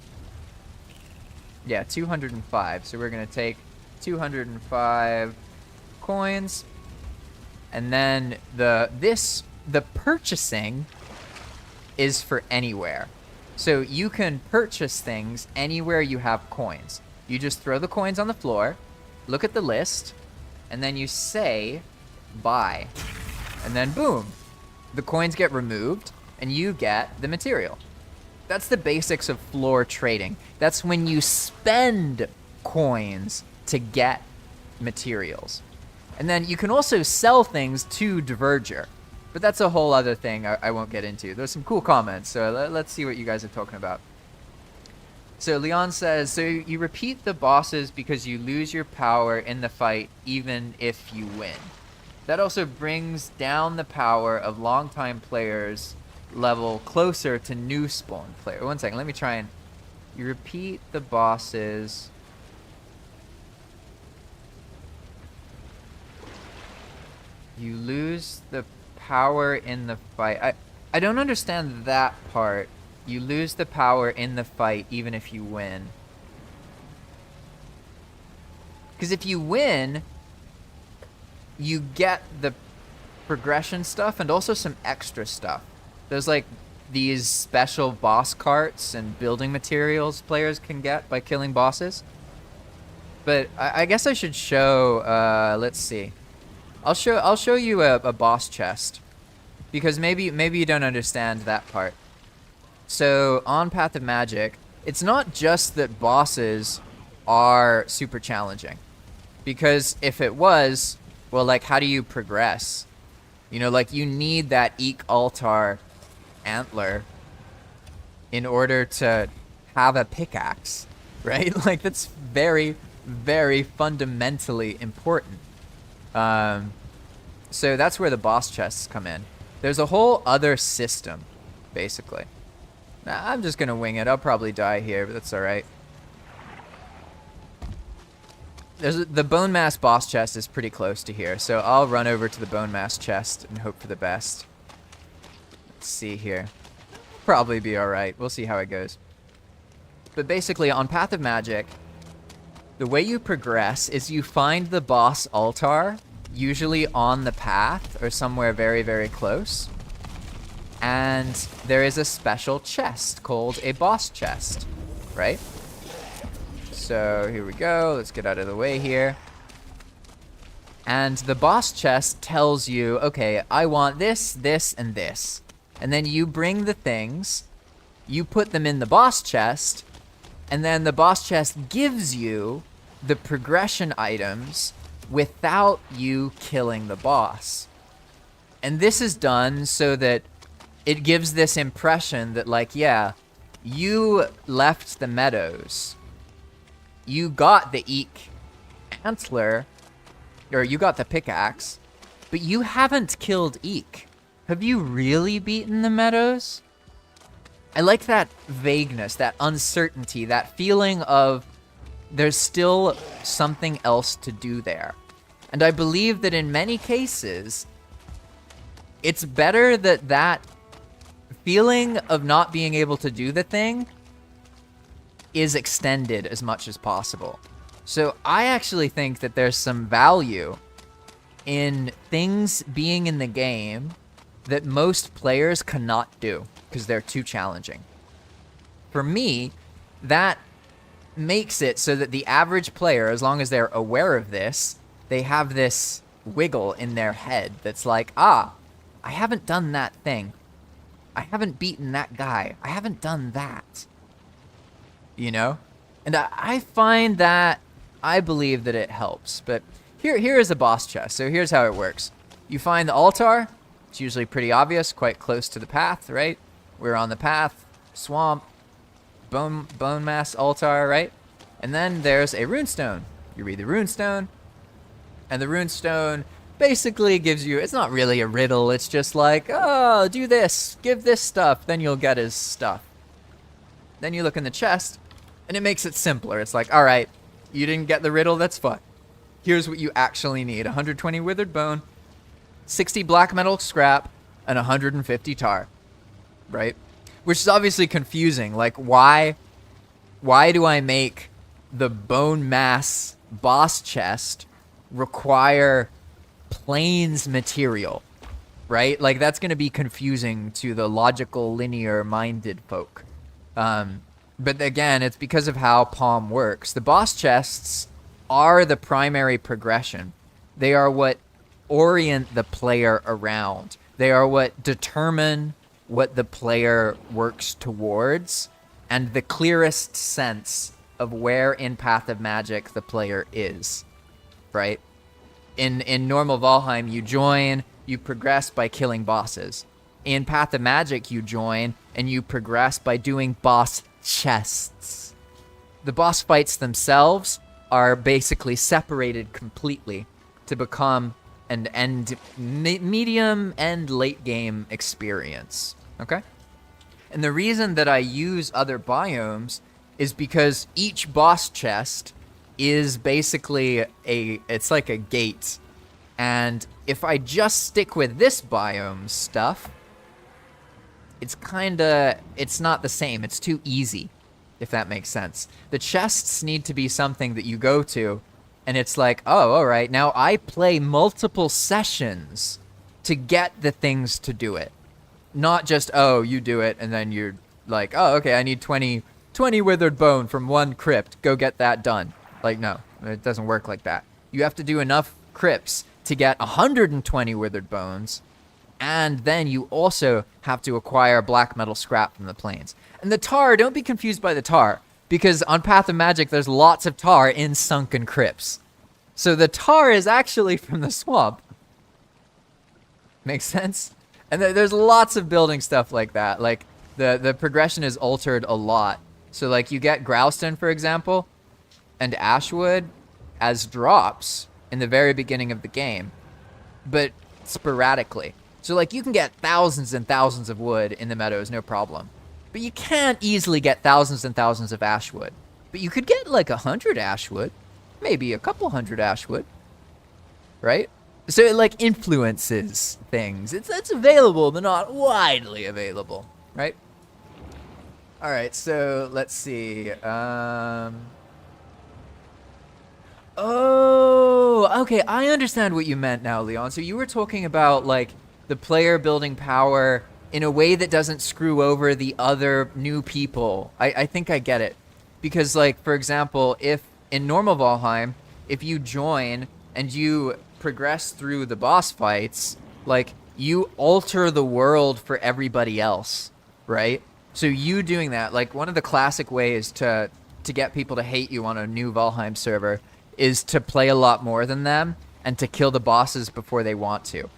Yeah, 205. So we're gonna take 205 coins, and then the purchasing is for anywhere. So you can purchase things anywhere you have coins. You just throw the coins on the floor, look at the list, and then you say buy, and then boom. The coins get removed, and you get the material. That's the basics of floor trading. That's when you spend coins to get materials. And then you can also sell things to Diverger. But that's a whole other thing I won't get into. There's some cool comments, so let's see what you guys are talking about. So Leon says, so you repeat the bosses because you lose your power in the fight even if you win. That also brings down the power of longtime players level closer to new spawn player. One second, let me try and... You repeat the bosses... You lose the power in the fight. I don't understand that part. You lose the power in the fight even if you win. Because if you win... you get the progression stuff and also some extra stuff. There's like these special boss carts and building materials players can get by killing bosses. But I guess I should show. Let's see. I'll show you a boss chest, because maybe you don't understand that part. So on Path of Magic, it's not just that bosses are super challenging, because if it was, well, like, how do you progress? You know, like, you need that Eek Altar antler in order to have a pickaxe, right? Like, that's very, very fundamentally important. So that's where the boss chests come in. There's a whole other system, basically. Nah, I'm just gonna wing it. I'll probably die here, but that's alright. The bone mass boss chest is pretty close to here, so I'll run over to the bone mass chest and hope for the best. Let's see here. Probably be alright. We'll see how it goes. But basically, on Path of Magic, the way you progress is you find the boss altar, usually on the path or somewhere very, very close. And there is a special chest called a boss chest, right? So here we go. Let's get out of the way here. And the boss chest tells you, okay, I want this, this, and this. And then you bring the things, you put them in the boss chest, and then the boss chest gives you the progression items without you killing the boss. And this is done so that it gives this impression that, like, yeah, you left the meadows. You got the Eek antler, or you got the pickaxe, but you haven't killed Eek. Have you really beaten the meadows? I like that vagueness, that uncertainty, that feeling of there's still something else to do there. And I believe that in many cases, it's better that that feeling of not being able to do the thing is extended as much as possible. So I actually think that there's some value in things being in the game that most players cannot do because they're too challenging. For me, that makes it so that the average player, as long as they're aware of this, they have this wiggle in their head that's like, ah, I haven't done that thing. I haven't beaten that guy. I haven't done that. You know? And I find that, I believe that it helps. But here is a boss chest. So here's how it works. You find the altar. It's usually pretty obvious, quite close to the path, right? We're on the path, swamp, bone mass altar, right? And then there's a runestone. You read the runestone, and the runestone basically gives you, it's not really a riddle, it's just like, oh, do this, give this stuff, then you'll get his stuff. Then you look in the chest, and it makes it simpler. It's like, all right, you didn't get the riddle, that's fine. Here's what you actually need: 120 withered bone, 60 black metal scrap, and 150 tar, right? Which is obviously confusing. Like, why do I make the bone mass boss chest require plains material, right? Like, that's going to be confusing to the logical, linear-minded folk. But again, it's because of how Palm works. The boss chests are the primary progression. They are what orient the player around. They are what determine what the player works towards and the clearest sense of where in Path of Magic the player is, right? In normal Valheim, you join, you progress by killing bosses. In Path of Magic, you join and you progress by doing boss chests. The boss fights themselves are basically separated completely to become an medium and late game experience, okay? And the reason that I use other biomes is because each boss chest is basically it's like a gate. And if I just stick with this biome stuff, it's not the same. It's too easy, if that makes sense. The chests need to be something that you go to, and it's like, oh, all right, now I play multiple sessions to get the things to do it. Not just, oh, you do it, and then you're like, oh, okay, I need 20 withered bone from one crypt. Go get that done. Like, no, it doesn't work like that. You have to do enough crypts to get 120 withered bones, and then you also have to acquire black metal scrap from the plains. And the tar, don't be confused by the tar, because on Path of Magic, there's lots of tar in sunken crypts. So the tar is actually from the swamp. Makes sense? And there's lots of building stuff like that. Like, the progression is altered a lot. So, like, you get Growstone, for example, and Ashwood as drops in the very beginning of the game, but sporadically. So, like, you can get thousands and thousands of wood in the meadows, no problem. But you can't easily get thousands and thousands of Ashwood. But you could get, like, 100 Ashwood. Maybe a couple hundred Ashwood. Right? So it, like, influences things. It's available, but not widely available. Right? Alright, so let's see. Oh, okay, I understand what you meant now, Leon. So you were talking about, like, the player building power in a way that doesn't screw over the other new people. I think I get it. Because, like, for example, if in normal Valheim, if you join and you progress through the boss fights, like, you alter the world for everybody else, right? So you doing that, like, one of the classic ways to get people to hate you on a new Valheim server is to play a lot more than them and to kill the bosses before they want to.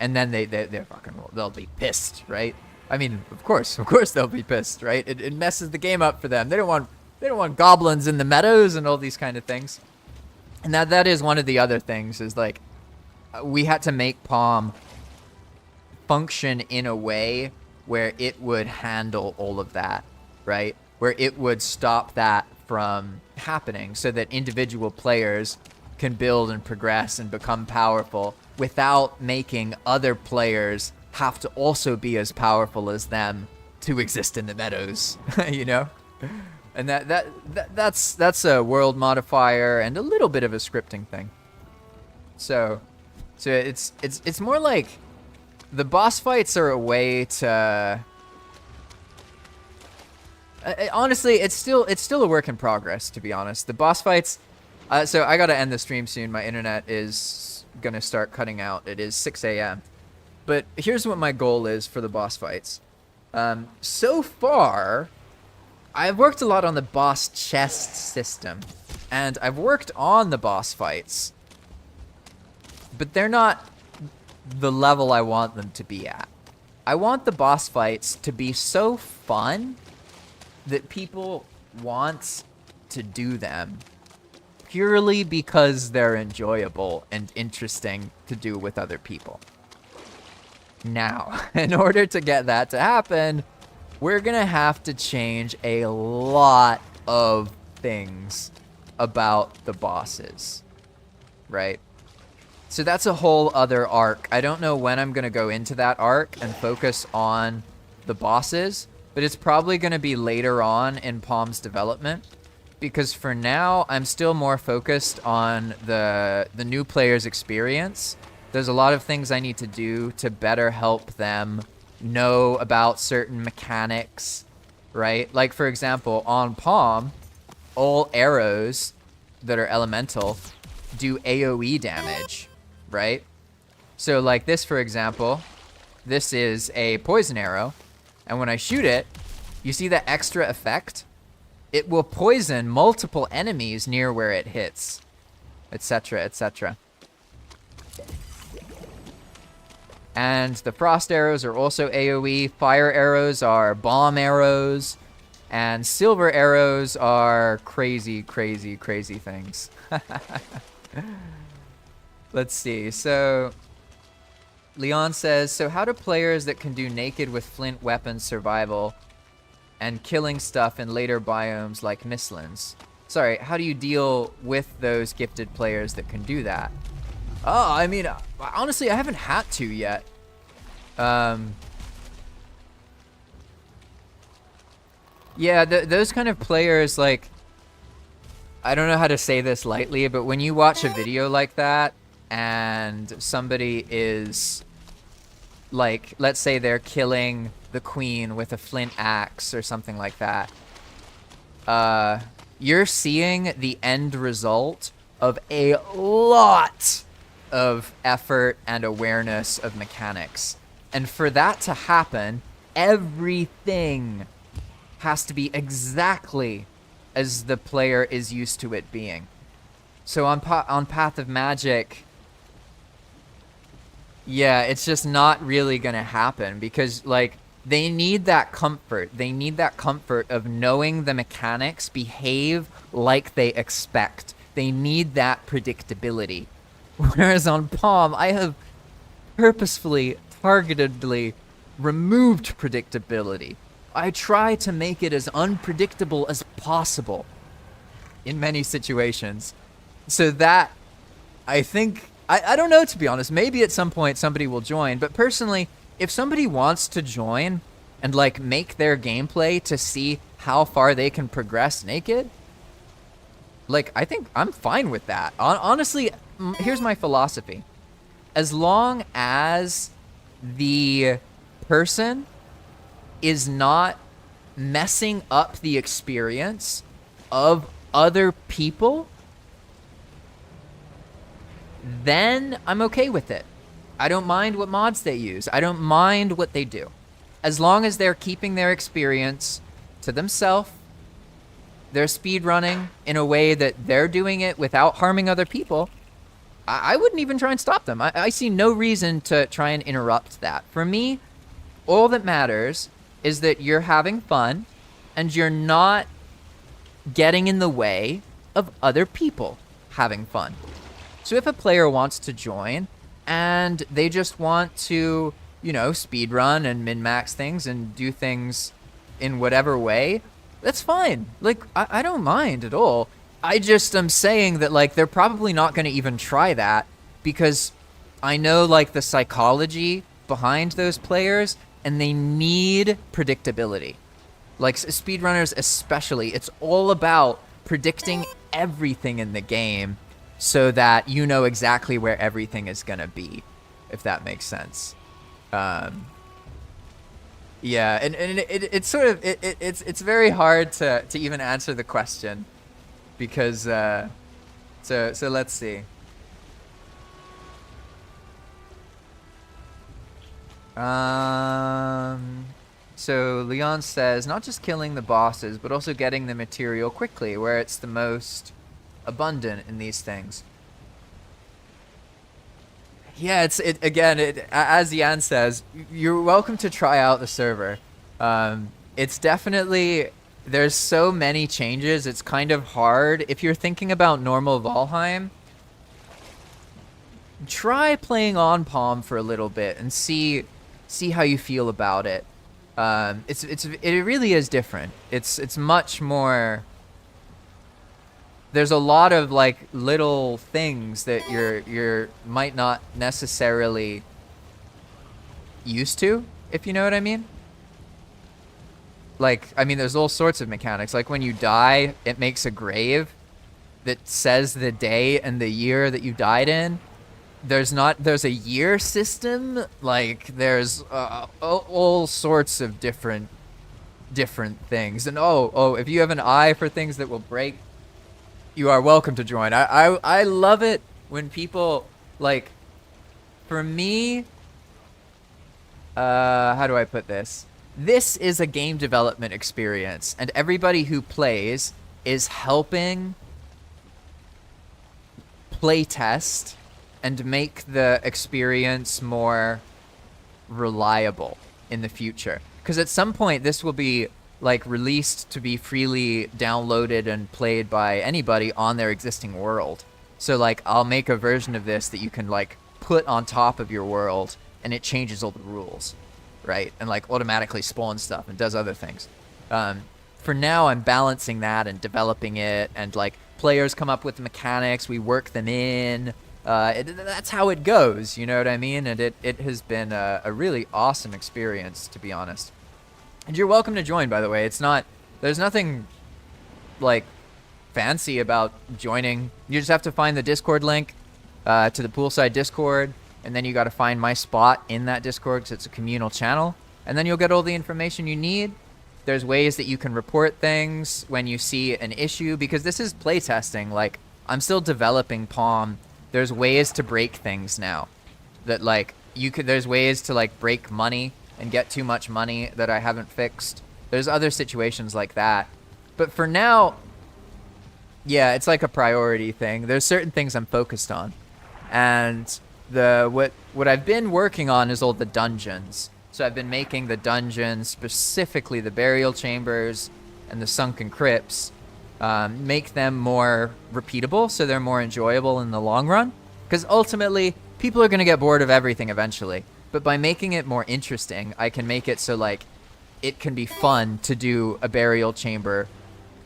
And then they're fucking, they'll be pissed, right? I mean, of course they'll be pissed, right? It messes the game up for them. They don't want goblins in the meadows and all these kind of things. And that is one of the other things, is like, we had to make Palm function in a way where it would handle all of that, right? Where it would stop that from happening so that individual players can build and progress and become powerful without making other players have to also be as powerful as them to exist in the meadows, you know? And that's a world modifier and a little bit of a scripting thing. So it's more like the boss fights are a way to. Honestly, it's still a work in progress, to be honest. The boss fights. So I gotta end the stream soon. My internet is gonna start cutting out. It is 6 a.m. But here's what my goal is for the boss fights. So far, I've worked a lot on the boss chest system, and I've worked on the boss fights, but they're not the level I want them to be at. I want the boss fights to be so fun that people want to do them purely because they're enjoyable and interesting to do with other people. Now, in order to get that to happen, we're gonna have to change a lot of things about the bosses, right? So that's a whole other arc. I don't know when I'm gonna go into that arc and focus on the bosses, but it's probably gonna be later on in Palm's development, because for now, I'm still more focused on the new player's experience. There's a lot of things I need to do to better help them know about certain mechanics, right? Like, for example, on Palm, all arrows that are elemental do AoE damage, right? So like this, for example, this is a poison arrow, and when I shoot it, you see that extra effect? It will poison multiple enemies near where it hits, etc., etc. And the frost arrows are also AoE, fire arrows are bomb arrows, and silver arrows are crazy, crazy, crazy things. Let's see, so Leon says, so how do players that can do naked with flint weapons survival and killing stuff in later biomes like Mistlands? Sorry, how do you deal with those gifted players that can do that? Oh, I mean, honestly, I haven't had to yet. Yeah, those kind of players, like, I don't know how to say this lightly, but when you watch a video like that and somebody is like, let's say they're killing the queen with a flint axe or something like that, you're seeing the end result of a lot of effort and awareness of mechanics. And for that to happen, everything has to be exactly as the player is used to it being. So on Path of Magic, yeah, it's just not really gonna happen because, like, they need that comfort. They need that comfort of knowing the mechanics behave like they expect. They need that predictability. Whereas on Palm, I have purposefully, targetedly removed predictability. I try to make it as unpredictable as possible in many situations. So that, I think, I don't know, to be honest. Maybe at some point somebody will join. But personally, if somebody wants to join and, like, make their gameplay to see how far they can progress naked, like, I think I'm fine with that. Honestly, here's my philosophy. As long as the person is not messing up the experience of other people, then I'm okay with it. I don't mind what mods they use. I don't mind what they do. As long as they're keeping their experience to themselves, they're speedrunning in a way that they're doing it without harming other people, I wouldn't even try and stop them. I see no reason to try and interrupt that. For me, all that matters is that you're having fun and you're not getting in the way of other people having fun. So if a player wants to join and they just want to, you know, speedrun and min-max things and do things in whatever way, that's fine. Like, I don't mind at all. I just am saying that, like, they're probably not going to even try that because I know, like, the psychology behind those players, and they need predictability. Like, speedrunners especially, it's all about predicting everything in the game so that you know exactly where everything is going to be, if that makes sense. Yeah, and it's sort of, it's very hard to even answer the question because, so let's see. So Leon says, not just killing the bosses, but also getting the material quickly, where it's the most abundant in these things. Yeah, again, as Yan says, you're welcome to try out the server. It's definitely, there's so many changes, it's kind of hard. If you're thinking about normal Valheim, try playing on Palm for a little bit and see how you feel about it. It really is different. It's much more. There's a lot of, like, little things that you're might not necessarily used to, if you know what I mean. Like, I mean, there's all sorts of mechanics. Like, when you die, it makes a grave that says the day and the year that you died in. There's a year system. Like, there's all sorts of different things. And if you have an eye for things that will break, you are welcome to join. I love it when people, like, for me, how do I put this? This is a game development experience, and everybody who plays is helping playtest and make the experience more reliable in the future. Because at some point, this will be, like, released to be freely downloaded and played by anybody on their existing world. So, like, I'll make a version of this that you can, like, put on top of your world, and it changes all the rules, right? And, like, automatically spawns stuff and does other things. For now, I'm balancing that and developing it, and, like, players come up with mechanics, we work them in. That's how it goes, you know what I mean? And it has been a really awesome experience, to be honest. And you're welcome to join, by the way. There's nothing, like, fancy about joining. You just have to find the Discord link to the poolside Discord. and then you got to find my spot in that Discord because it's a communal channel, and then you'll get all the information you need. There's ways that you can report things when you see an issue, because this is playtesting. Like, I'm still developing Palm. There's ways to break things now that, like, there's ways to, like, break money and get too much money that I haven't fixed. There's other situations like that. But for now, yeah, it's like a priority thing. There's certain things I'm focused on. And what I've been working on is all the dungeons. So I've been making the dungeons, specifically the burial chambers and the sunken crypts, make them more repeatable so they're more enjoyable in the long run. Because ultimately, people are going to get bored of everything eventually. But by making it more interesting, I can make it so, like, it can be fun to do a burial chamber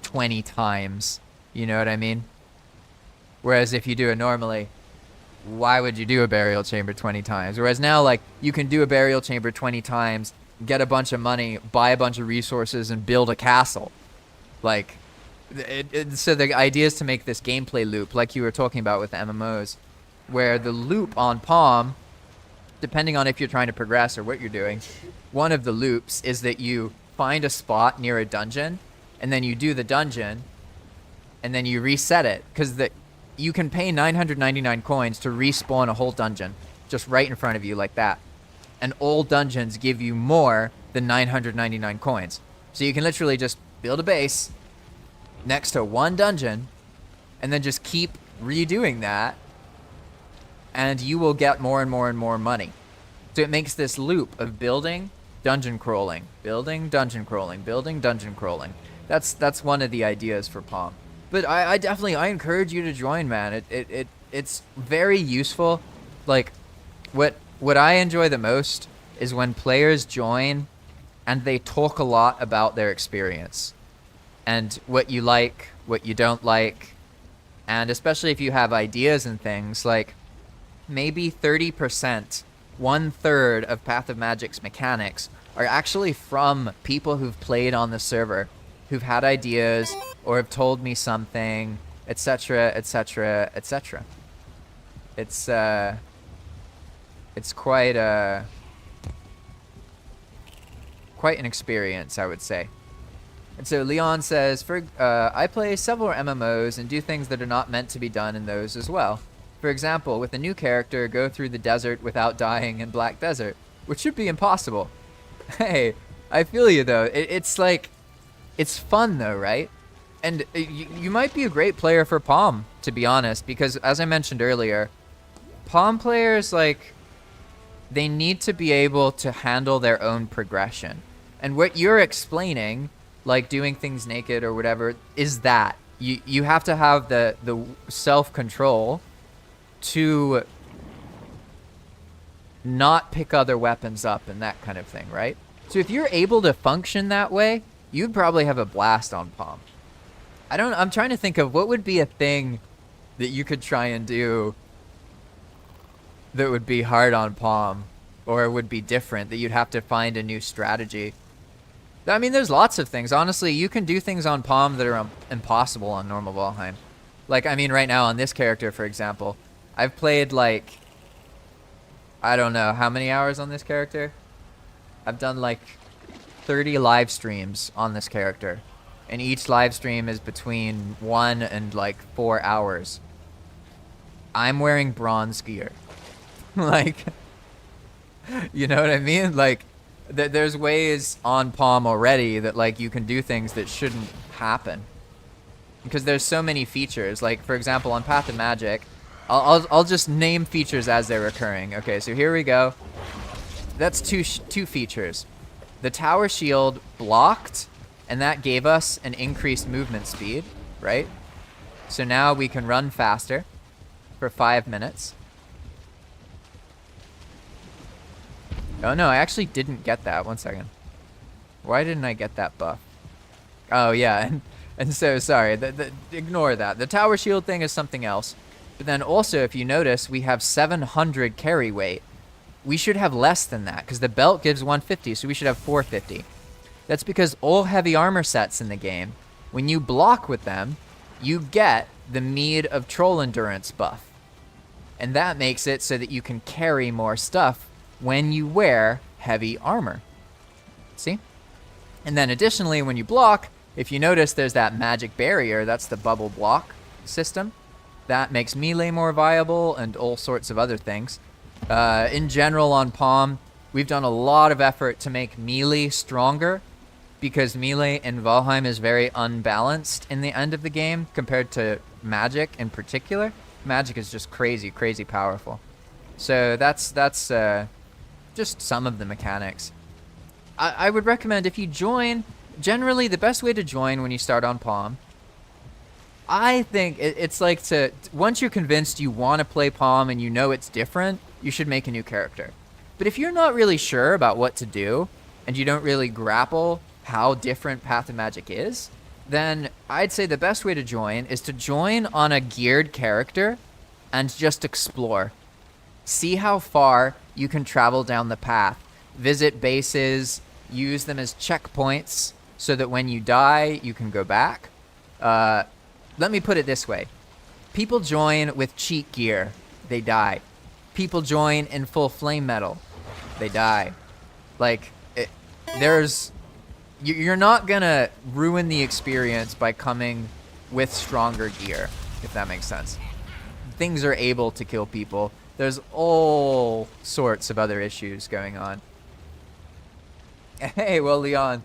20 times. You know what I mean? Whereas if you do it normally, why would you do a burial chamber 20 times? Whereas now, like, you can do a burial chamber 20 times, get a bunch of money, buy a bunch of resources, and build a castle. Like, so the idea is to make this gameplay loop, like you were talking about with the MMOs, where the loop on Palm, depending on if you're trying to progress or what you're doing, one of the loops is that you find a spot near a dungeon, and then you do the dungeon, and then you reset it, because you can pay 999 coins to respawn a whole dungeon, just right in front of you like that. And all dungeons give you more than 999 coins. So you can literally just build a base next to one dungeon, and then just keep redoing that, and you will get more and more and more money. So it makes this loop of building, dungeon crawling, building, dungeon crawling, building, dungeon crawling. That's one of the ideas for Palm. But I definitely encourage you to join, man. It's very useful. Like, what I enjoy the most is when players join and they talk a lot about their experience and what you like, what you don't like, and especially if you have ideas and things, like maybe 30%, 1/3 of Path of Magic's mechanics are actually from people who've played on the server, who've had ideas or have told me something, etc., etc., etc. It's quite an experience, I would say. And so Leon says, I play several MMOs and do things that are not meant to be done in those as well. For example, with a new character, go through the desert without dying in Black Desert, which should be impossible. Hey, I feel you though. It's like, it's fun though, right? And you might be a great player for Palm, to be honest, because as I mentioned earlier, Palm players, like, they need to be able to handle their own progression. And what you're explaining, like doing things naked or whatever, is that. You have to have the self-control to not pick other weapons up and that kind of thing, right? So if you're able to function that way, you'd probably have a blast on Palm. I'm trying to think of what would be a thing that you could try and do that would be hard on Palm, or would be different, that you'd have to find a new strategy. I mean, there's lots of things. Honestly, you can do things on Palm that are impossible on normal Valheim. Like, I mean, right now on this character, for example, I've played, like, I don't know, how many hours on this character? I've done, like, 30 live streams on this character. And each live stream is between 1 and, like, 4 hours. I'm wearing bronze gear. Like, you know what I mean? Like, there's ways on Palm already that, like, you can do things that shouldn't happen. Because there's so many features. Like, for example, on Path of Magic, I'll just name features as they're occurring. Okay, so here we go. That's two features. The tower shield blocked, and that gave us an increased movement speed, right? So now we can run faster for 5 minutes. Oh no, I actually didn't get that. 1 second. Why didn't I get that buff? Oh yeah, and so, sorry, ignore that. The tower shield thing is something else. But then also, if you notice, we have 700 carry weight. We should have less than that, because the belt gives 150, so we should have 450. That's because all heavy armor sets in the game, when you block with them, you get the Mead of Troll Endurance buff. And that makes it so that you can carry more stuff when you wear heavy armor. See? And then additionally, when you block, if you notice there's that magic barrier, that's the bubble block system. That makes melee more viable and all sorts of other things. In general on Palm, we've done a lot of effort to make melee stronger because melee in Valheim is very unbalanced in the end of the game compared to magic in particular. Magic is just crazy, crazy powerful. So that's just some of the mechanics. I would recommend if you join, generally the best way to join when you start on Palm, I think it's like once you're convinced you want to play Palm and you know it's different, you should make a new character. But if you're not really sure about what to do and you don't really grapple how different Path of Magic is, then I'd say the best way to join is to join on a geared character and just explore. See how far you can travel down the path. Visit bases, use them as checkpoints so that when you die, you can go back. Let me put it this way. People join with cheat gear, they die. People join in full flame metal, they die. Like, you're not gonna ruin the experience by coming with stronger gear, if that makes sense. Things are able to kill people. There's all sorts of other issues going on. Hey, well, Leon,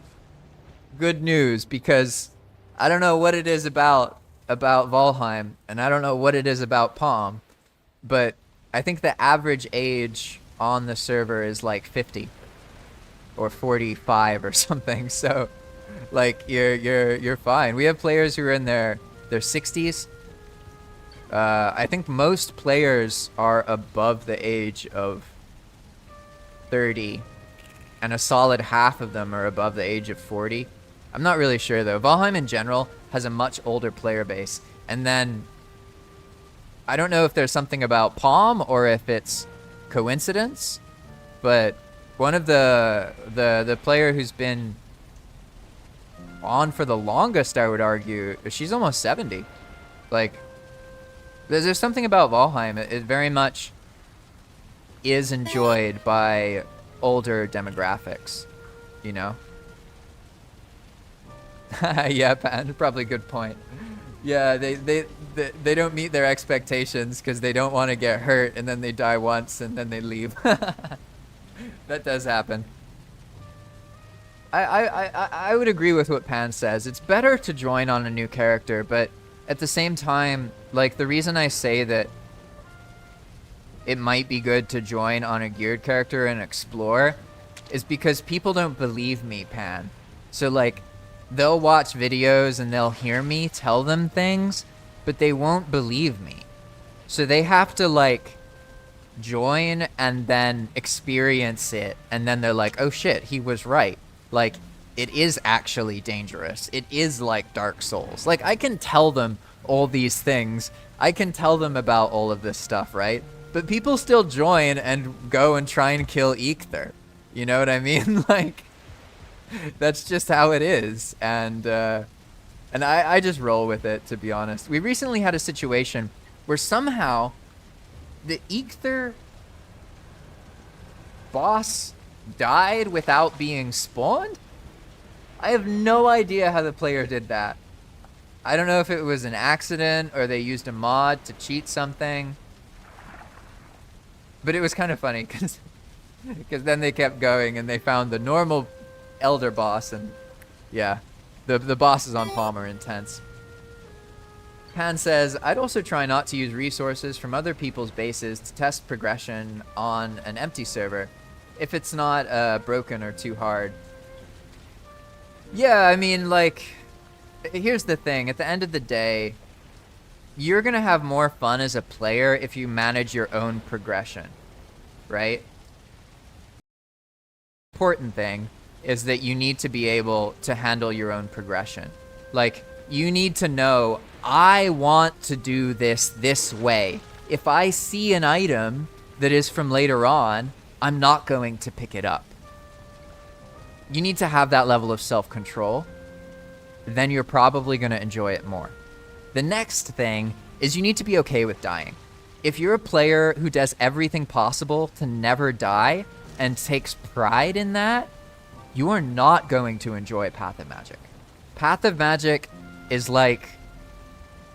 good news, because I don't know what it is about Valheim, and I don't know what it is about Palm, but I think the average age on the server is like 50 or 45 or something. So, like, you're fine. We have players who are in their 60s. I think most players are above the age of 30, and a solid half of them are above the age of 40. I'm not really sure, though. Valheim in general has a much older player base. And then I don't know if there's something about Palm or if it's coincidence, but one of the player who's been on for the longest, I would argue, she's almost 70. Like, there's something about Valheim. It very much is enjoyed by older demographics, you know? Yeah, Pan, probably a good point. Yeah, they don't meet their expectations because they don't want to get hurt, and then they die once and then they leave. That does happen. I would agree with what Pan says. It's better to join on a new character, but at the same time, like, the reason I say that it might be good to join on a geared character and explore is because people don't believe me, Pan. So, like, they'll watch videos and they'll hear me tell them things, but they won't believe me. So they have to, like, join and then experience it, and then they're like, oh shit, he was right. Like, it is actually dangerous. It is like Dark Souls. Like, I can tell them all these things. I can tell them about all of this stuff, right? But people still join and go and try and kill Eikthyr. You know what I mean? Like, that's just how it is. And I just roll with it, to be honest. We recently had a situation where somehow the Eikthyr boss died without being spawned? I have no idea how the player did that. I don't know if it was an accident or they used a mod to cheat something. But it was kind of funny because then they kept going and they found the normal elder boss, and yeah, the bosses on Palm are intense. Pan says, I'd also try not to use resources from other people's bases to test progression on an empty server if it's not broken or too hard. Yeah, I mean, like, here's the thing. At the end of the day, you're going to have more fun as a player if you manage your own progression, right? Important thing is that you need to be able to handle your own progression. Like, you need to know, I want to do this way. If I see an item that is from later on, I'm not going to pick it up. You need to have that level of self-control. Then you're probably going to enjoy it more. The next thing is you need to be okay with dying. if you're a player who does everything possible to never die and takes pride in that, you are not going to enjoy Path of Magic. Path of Magic is like,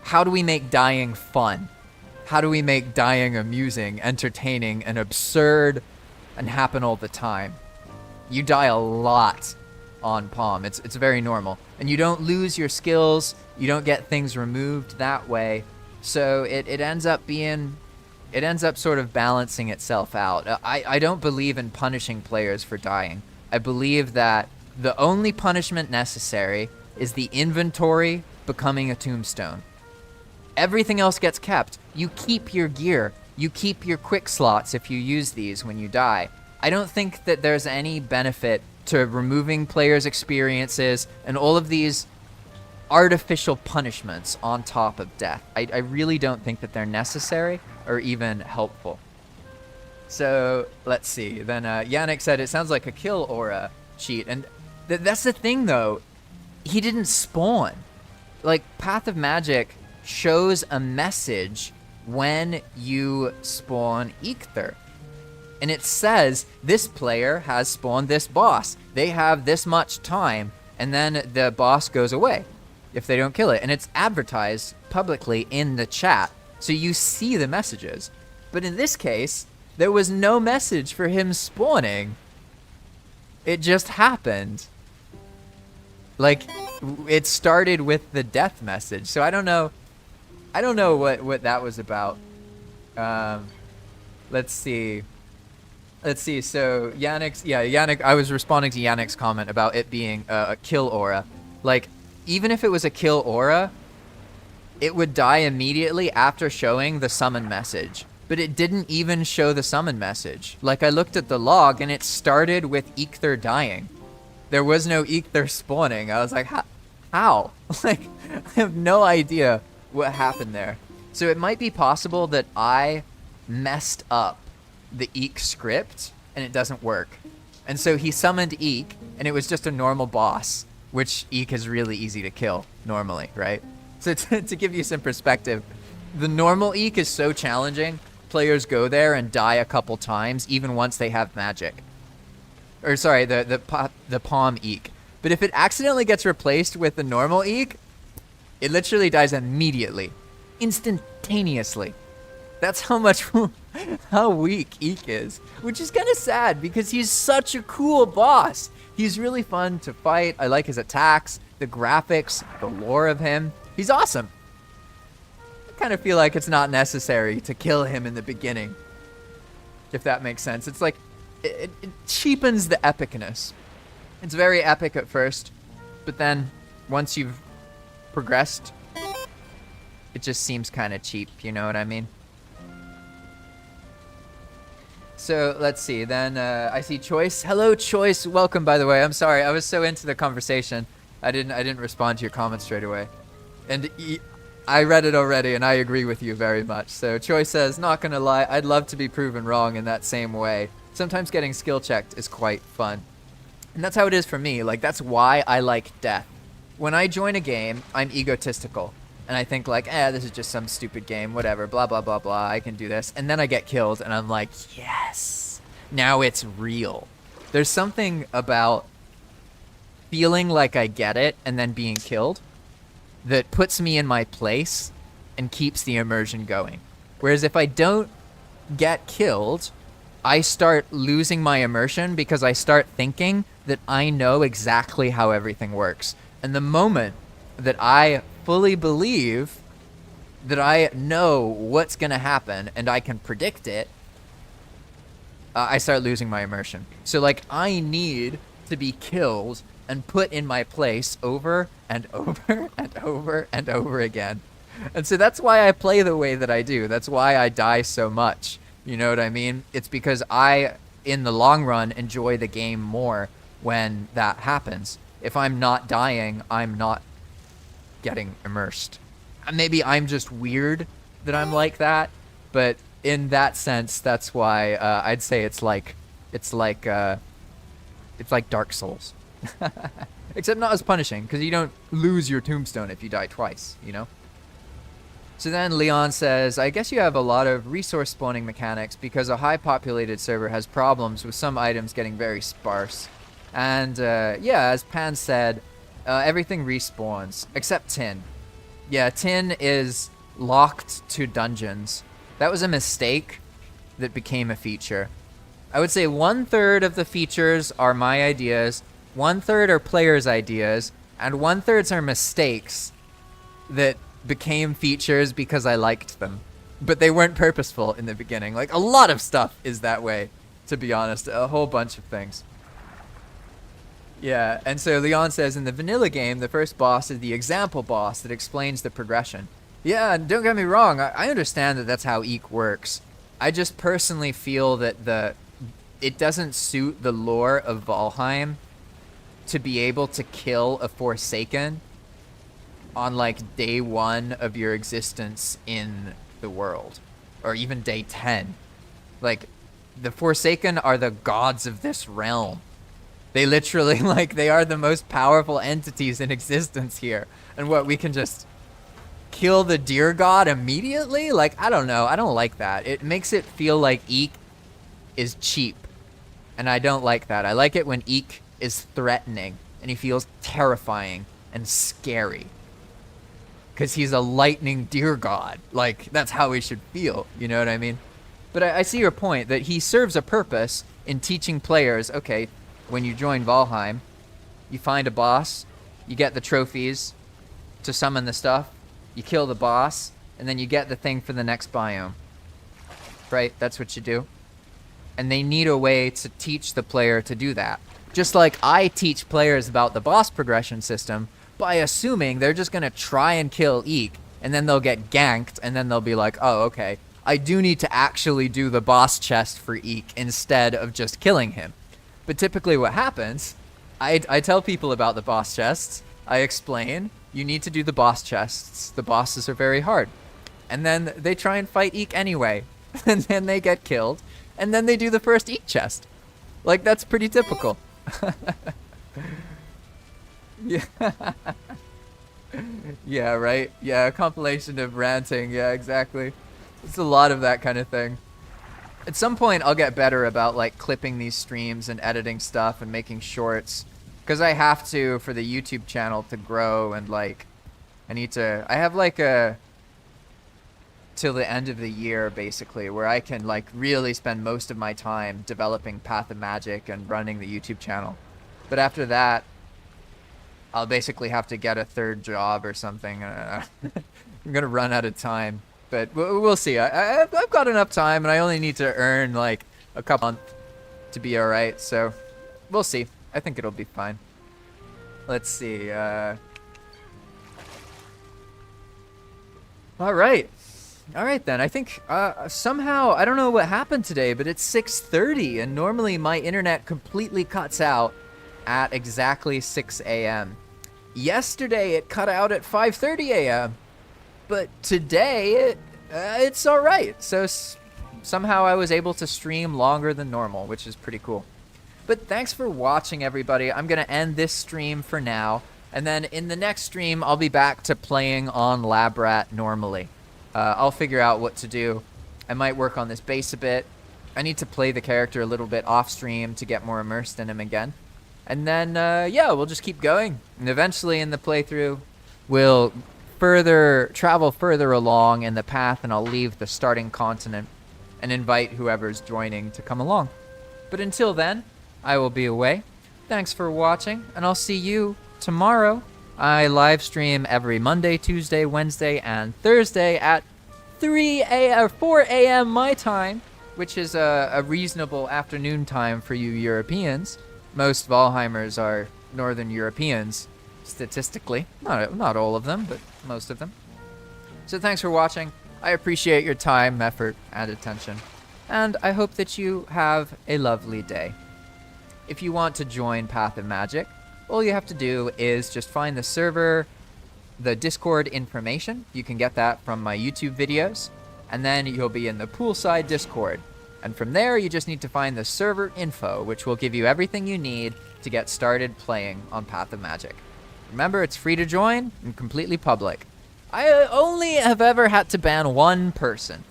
how do we make dying fun? How do we make dying amusing, entertaining, and absurd, and happen all the time? You die a lot on Palm. It's very normal. And you don't lose your skills. You don't get things removed that way. So it ends up being... It ends up sort of balancing itself out. I don't believe in punishing players for dying. I believe that the only punishment necessary is the inventory becoming a tombstone. Everything else gets kept. You keep your gear. You keep your quick slots if you use these when you die. I don't think that there's any benefit to removing players' experiences and all of these artificial punishments on top of death. I really don't think that they're necessary or even helpful. So let's see. Then Yannick said it sounds like a kill aura cheat. And that's the thing, though. He didn't spawn. Like, Path of Magic shows a message when you spawn Eikthyr. And it says, this player has spawned this boss. They have this much time, and then the boss goes away if they don't kill it. And it's advertised publicly in the chat, so you see the messages. But in this case, there was no message for him spawning. It just happened. Like, it started with the death message. So I don't know what that was about. Let's see. So Yannick, I was responding to Yannick's comment about it being a kill aura. Like, even if it was a kill aura, it would die immediately after showing the summon message. But it didn't even show the summon message. Like, I looked at the log and it started with Eikthyr dying. There was no Eikthyr spawning. I was like, how? Like, I have no idea what happened there. So it might be possible that I messed up the Eek script and it doesn't work. And so he summoned Eek and it was just a normal boss, which Eek is really easy to kill normally, right? So to give you some perspective, the normal Eek is so challenging, players go there and die a couple times, even once they have magic. Or sorry, the Palm Eek. But if it accidentally gets replaced with the normal Eek, it literally dies immediately. Instantaneously. That's how weak Eek is. Which is kind of sad, because he's such a cool boss. He's really fun to fight. I like his attacks, the graphics, the lore of him. He's awesome. I kind of feel like it's not necessary to kill him in the beginning, if that makes sense. It's like, it cheapens the epicness. It's very epic at first, but then once you've progressed, it just seems kind of cheap, you know what I mean? So let's see, then I see Choice. Hello, Choice. Welcome, by the way. I'm sorry, I was so into the conversation, I didn't respond to your comment straight away. And I read it already, and I agree with you very much. So Choice says, not gonna lie, I'd love to be proven wrong in that same way. Sometimes getting skill checked is quite fun. And that's how it is for me. Like, that's why I like death. When I join a game, I'm egotistical. And I think like, this is just some stupid game, whatever, blah, blah, blah, blah, I can do this. And then I get killed, and I'm like, yes, now it's real. There's something about feeling like I get it and then being killed that puts me in my place and keeps the immersion going. Whereas if I don't get killed, I start losing my immersion because I start thinking that I know exactly how everything works. And the moment that I fully believe that I know what's going to happen and I can predict it, I start losing my immersion. So, like, I need to be killed and put in my place over and over and over and over again. And so that's why I play the way that I do. That's why I die so much. You know what I mean? It's because I, in the long run, enjoy the game more when that happens. If I'm not dying, I'm not getting immersed. Maybe I'm just weird that I'm like that, but in that sense, that's why I'd say it's like Dark Souls. Except not as punishing, because you don't lose your tombstone if you die twice, you know? So then Leon says, I guess you have a lot of resource spawning mechanics because a high populated server has problems with some items getting very sparse. And yeah, as Pan said, everything respawns except tin. Yeah, tin is locked to dungeons. That was a mistake that became a feature. I would say 1/3 of the features are my ideas, 1/3 are players' ideas, and 1/3 are mistakes that became features because I liked them. But they weren't purposeful in the beginning. Like, a lot of stuff is that way, to be honest. A whole bunch of things. Yeah, and so Leon says in the vanilla game, the first boss is the example boss that explains the progression. Yeah, and don't get me wrong, I understand that that's how Eek works. I just personally feel that it doesn't suit the lore of Valheim to be able to kill a Forsaken on like day 1 of your existence in the world, or even day 10. Like, the Forsaken are the gods of this realm. They literally, like, they are the most powerful entities in existence here. And what, we can just kill the deer god immediately? Like, I don't know. I don't like that. It makes it feel like Eek is cheap. And I don't like that. I like it when Eek is threatening and he feels terrifying and scary. Because he's a lightning deer god. Like, that's how he should feel. You know what I mean? But I see your point, that he serves a purpose in teaching players, okay, when you join Valheim, you find a boss, you get the trophies to summon the stuff, you kill the boss, and then you get the thing for the next biome. Right? That's what you do. And they need a way to teach the player to do that. Just like I teach players about the boss progression system by assuming they're just going to try and kill Eek, and then they'll get ganked, and then they'll be like, oh, okay, I do need to actually do the boss chest for Eek instead of just killing him. But typically what happens, I tell people about the boss chests. I explain, you need to do the boss chests. The bosses are very hard. And then they try and fight Eek anyway. And then they get killed. And then they do the first Eek chest. Like, that's pretty typical. Yeah. Yeah, right? Yeah, a compilation of ranting. Yeah, exactly. It's a lot of that kind of thing. At some point, I'll get better about, like, clipping these streams and editing stuff and making shorts. Because I have to for the YouTube channel to grow, and, like, I have, like, till the end of the year, basically, where I can, like, really spend most of my time developing Path of Magic and running the YouTube channel. But after that, I'll basically have to get a third job or something. I'm going to run out of time. But we'll see. I've got enough time, and I only need to earn, like, a couple months to be alright. So, we'll see. I think it'll be fine. Let's see. Alright. Alright then. I think somehow, I don't know what happened today, but it's 6:30, and normally my internet completely cuts out at exactly 6 a.m. Yesterday, it cut out at 5:30 a.m. But today, it's all right. So somehow I was able to stream longer than normal, which is pretty cool. But thanks for watching, everybody. I'm going to end this stream for now. And then in the next stream, I'll be back to playing on Labrat normally. I'll figure out what to do. I might work on this base a bit. I need to play the character a little bit off stream to get more immersed in him again. And then, yeah, we'll just keep going. And eventually in the playthrough, we'll travel further along in the path, and I'll leave the starting continent and invite whoever's joining to come along. But until then, I will be away. Thanks for watching, and I'll see you tomorrow. I live stream every Monday, Tuesday, Wednesday, and Thursday at 4 a.m. my time, which is a reasonable afternoon time for you Europeans. Most Valheimers are Northern Europeans, statistically. Not all of them, but most of them. So thanks for watching. I appreciate your time, effort, and attention. And I hope that you have a lovely day. If you want to join Path of Magic, all you have to do is just find the server, the Discord information. You can get that from my YouTube videos. And then you'll be in the poolside Discord. And from there, you just need to find the server info, which will give you everything you need to get started playing on Path of Magic. Remember, it's free to join and completely public. I only have ever had to ban one person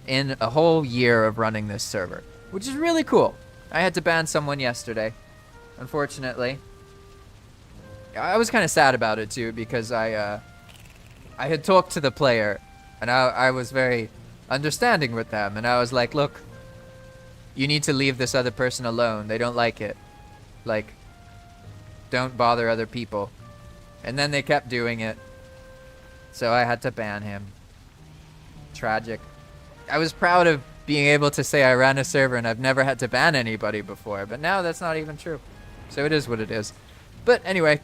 in a whole year of running this server, which is really cool. I had to ban someone yesterday, unfortunately. I was kind of sad about it too, because I had talked to the player, and I was very understanding with them, and I was like, look, you need to leave this other person alone. They don't like it. Like, don't bother other people. And then they kept doing it, so I had to ban him. Tragic. I was proud of being able to say I ran a server and I've never had to ban anybody before, but now that's not even true. So it is what it is. But anyway,